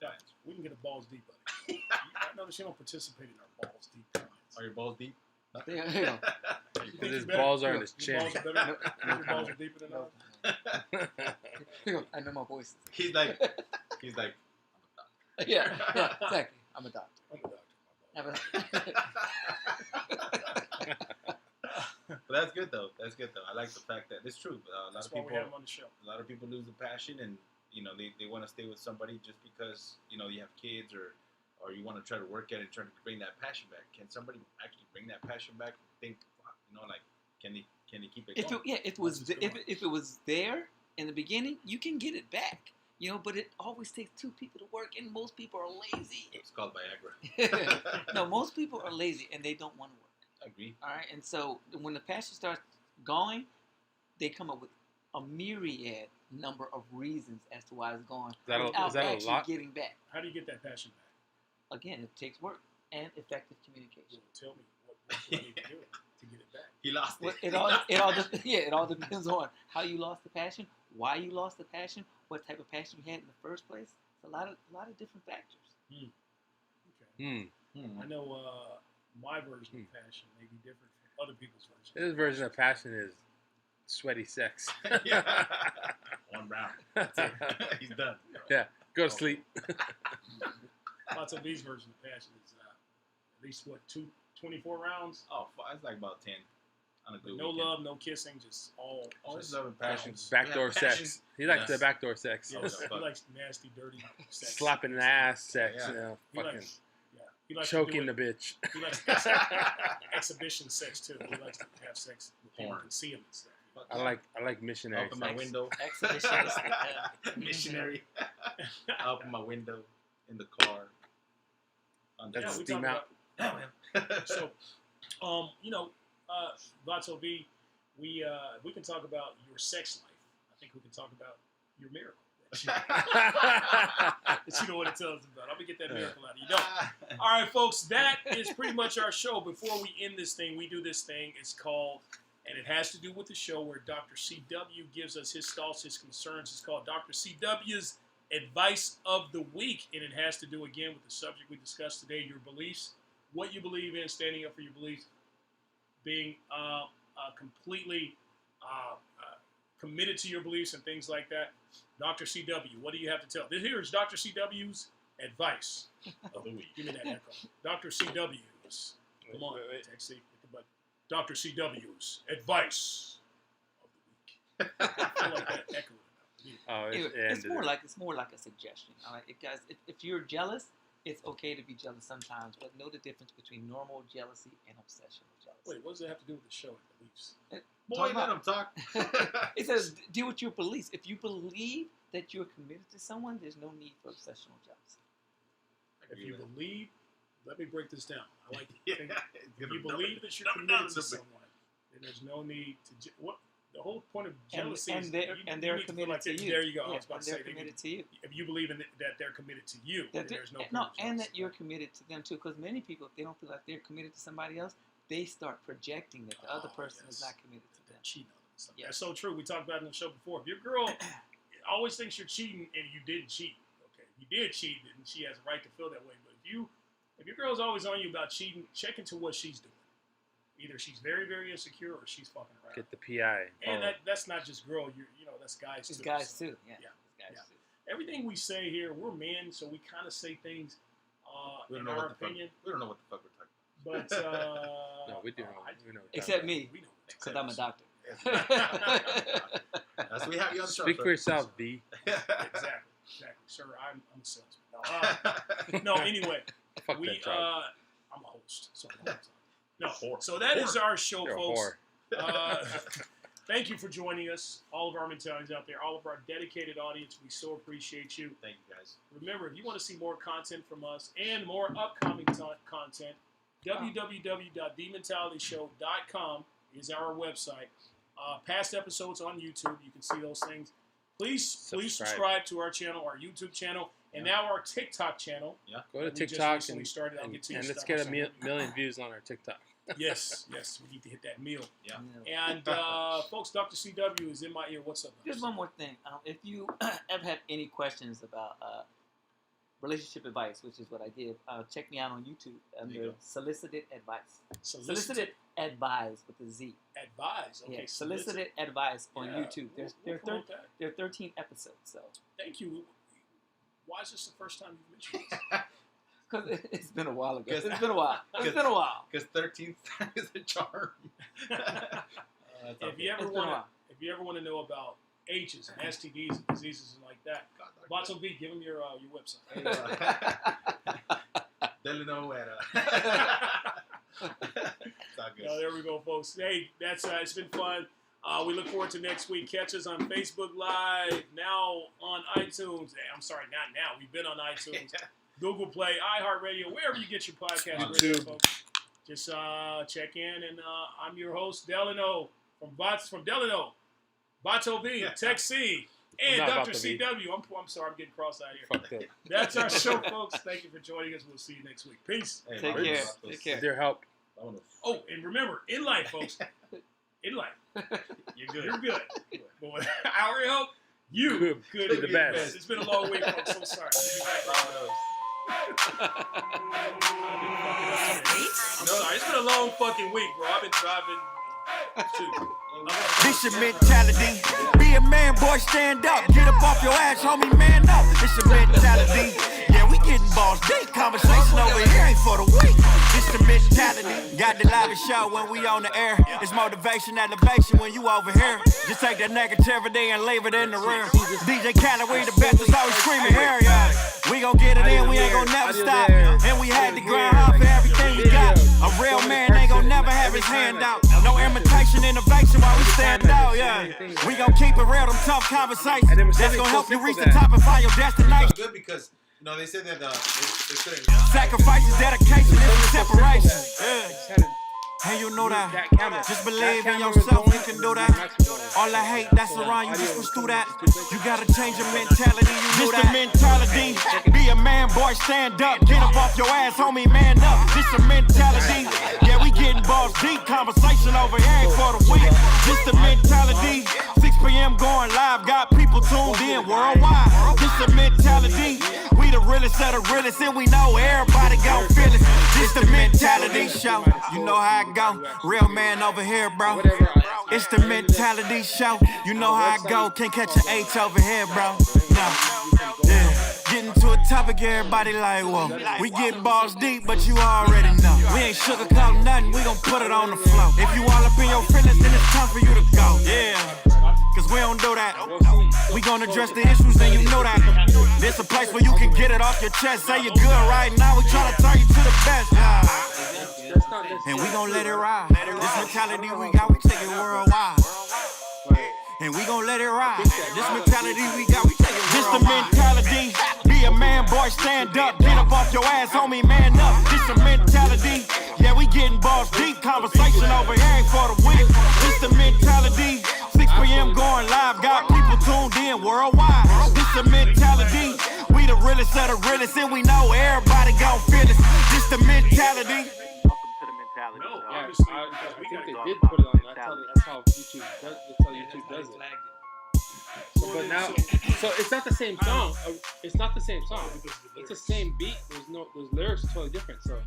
that. We can get a balls deep, buddy. I notice you don't participate in our balls deep comments. Are your balls deep? Yeah. Because his balls are in his chin. Your balls are deeper than ours. I know my voice. He's like, yeah, exactly. I'm a doctor. But that's good though. I like the fact that it's true. A lot of people lose the passion, and they want to stay with somebody just because you have kids or you want to try to work at it, try to bring that passion back. Can somebody actually bring that passion back? Think, can they keep it going? If it was there in the beginning, you can get it back. But it always takes two people to work, and most people are lazy. It's called Viagra. No, most people are lazy, and they don't want to work. I agree. All right, and so when the passion starts going, they come up with a myriad number of reasons as to why it's gone without actually getting back. How do you get that passion back? Again, it takes work and effective communication. Tell me what do I need to do to get it back? He lost it. It all depends on how you lost the passion, why you lost the passion, what type of passion you had in the first place. It's a lot of different factors. Okay. I know my version of passion may be different from other people's versions. His version of passion is sweaty sex. One round. That's it. He's done. Yeah. Go to sleep. Lots of these versions of passion is at least 24 rounds? Oh, it's like about 10 on a good No weekend. love, no kissing, just all. Just love and passion. Backdoor sex. He likes the backdoor sex. Yes, he likes nasty, dirty sex. Slapping the ass sex. Yeah. Fucking. He likes choking the bitch. He likes exhibition sex too. He likes to have sex with people and see him and stuff. I like missionary Open sex. my window. Exhibitionist. Missionary. Open my window in the car. That's we steam talk out. about. So, Vato V, we can talk about your sex life. I think we can talk about your miracle. That you know what it tells us about. I'm gonna get that miracle out of you. No. All right, folks, that is pretty much our show. Before we end this thing, we do this thing. It's called, and it has to do with the show where Dr. CW gives us his thoughts, his concerns. It's called Dr. CW's Advice of the Week, and it has to do again with the subject we discussed today: your beliefs, what you believe in, standing up for your beliefs, being completely committed to your beliefs and things like that. Dr. CW, what do you have to tell? Here is Dr. CW's advice of the week. Give me that echo. Dr. CW's. Come on, Taxi. Dr. CW's advice of the week. I feel like that echo. It's more like a suggestion. All right, guys. If you're jealous, it's okay to be jealous sometimes, but know the difference between normal jealousy and obsessional jealousy. Wait, what does that have to do with the show at the Leafs? Boy, let him talk. It says deal with your beliefs. If you believe that you're committed to someone, there's no need for obsessional jealousy. If you believe, let me break this down. I like to think, if you Number believe that you're committed to someone, then there's no need to. What the whole point of jealousy is they're committed to you. There you go. Yeah, I was about to say they're committed to you. If you believe that they're committed to you, then there's and that you're committed to them too. Because many people, if they don't feel like they're committed to somebody else, they start projecting that the other person is not committed to them. Cheating on them. Yes. That's so true. We talked about it in the show before. If your girl always thinks you're cheating and you didn't cheat, okay, if you did cheat, then she has a right to feel that way. But if your girl's always on you about cheating, check into what she's doing. Either she's very, very insecure or she's fucking around. Get the PI. And that's not just girl. That's guys too. It's guys too. Yeah. Guys too. Everything we say here, we're men, so we kind of say things in our opinion. We don't know what the fuck we're talking but no, we do. We know except me, because I'm a doctor. That's we have you on the show. Speak for yourself, B. Exactly, sir. I'm a salesman. No, anyway, Fuck that job. I'm a host. So so that is our show, folks. Thank you for joining us, all of our mentalities out there, all of our dedicated audience. We so appreciate you. Thank you, guys. Remember, if you want to see more content from us and more upcoming content, www.thementalityshow.com is our website. Past episodes on YouTube, you can see those things. Please subscribe to our channel, our YouTube channel, and now our TikTok channel. Yeah, go to TikTok and let's get a million views on our TikTok. Yes, we need to hit that meal. Yeah. And folks, Dr. CW is in my ear. What's up? Just one more thing. If you ever have any questions about relationship advice, which is what I give, check me out on YouTube under Solicited Advice. Solicited Advice with a Z. Advise. Okay. Yeah, Solicited Advice on YouTube. There are 13 episodes. So. Thank you. Why is this the first time you've mentioned this? Because it's been a while ago. It's been a while. Because 13th is a charm. If you ever want to know about H's and STDs and diseases and like that, Vato V, give them your website. Delano era. There we go, folks. Hey, that's it's been fun. We look forward to next week. Catch us on Facebook Live, now on iTunes. I'm sorry, not now. We've been on iTunes, Google Play, iHeart Radio, wherever you get your podcast. Folks. Just check in, and I'm your host, Delano from Delano, Vato V, Tech C, and Dr. CW. I'm sorry, I'm getting cross-eyed here. That's our show, folks. Thank you for joining us. We'll see you next week. Peace. Hey, Take care. With your help. Oh, and remember, in life, folks, in life, you're good. You're good. But with our help, you could be the best. It's been a long week, folks. So sorry. It's been a long fucking week, bro. I've been driving too. This your mentality. Be a man, boy, stand up. Get up off your ass, homie, man up. This your mentality. Yeah, we getting balls deep. Conversation over here ain't for the weak. This the mentality. Got the live show when we on the air. It's motivation, elevation when you over here. Just take that negativity and leave it in the rear. DJ Khaled, we the best, is always screaming here, yeah. We gon' get it in, we ain't gon' never stop. And we had to grind hard for everything we got. A real man ain't gon' never have his hand out. No imitation, innovation while we stand out, yeah. We gon' keep it real, them tough conversations. That's gon' help you reach the top and find your destination. Good because they said that they couldn't. Sacrifices, dedication, and separation. Yeah. And you know that. Just believe in yourself, you can do that. All the hate that's around you, just push through that. You gotta change your mentality, you know that. This the mentality. Be a man, boy, stand up. Get up off your ass, homie, man up. This the mentality. Yeah, we getting balls deep. Conversation over here ain't for the weak. This the mentality. 6 p.m. going live, got people tuned in worldwide. This the mentality. We the realest of the realest, and we know everybody gon' feel it. This the mentality show. You know how I go. Real man over here, bro. It's the mentality show. You know how I go. Can't catch an H over here, bro. No. Yeah. Getting to a topic, everybody like, whoa. We get balls deep, but you already know. We ain't sugarcoating nothing, we gon' put it on the floor. If you all up in your feelings, then it's time for you to go. Yeah. Cause we don't do that. We gon' gonna address the issues, then you know that. This a place where you can get it off your chest. Say you're good right now, we try to turn you to the best. And we gon' let it ride. This mentality we got, we take it worldwide. And we gon' let it ride. This mentality we got, we take it worldwide. This the mentality. Be a man, boy, stand up. Get up off your ass, homie, man up. This the mentality. Yeah, we getting balls deep. Conversation over here ain't for the weak. This the mentality. 6 p.m. going live. Got people tuned in worldwide. This the mentality. We the realest of the realest, and we know everybody gon' feel this. This the mentality. No, Yeah, obviously, I we think gotta they go. did put it on. That's how YouTube does. That's how YouTube does it. So, but now, so it's not the same song. It's not the same song. It's the same beat. There's lyrics are totally different. So.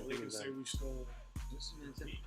They can say we stole this beat.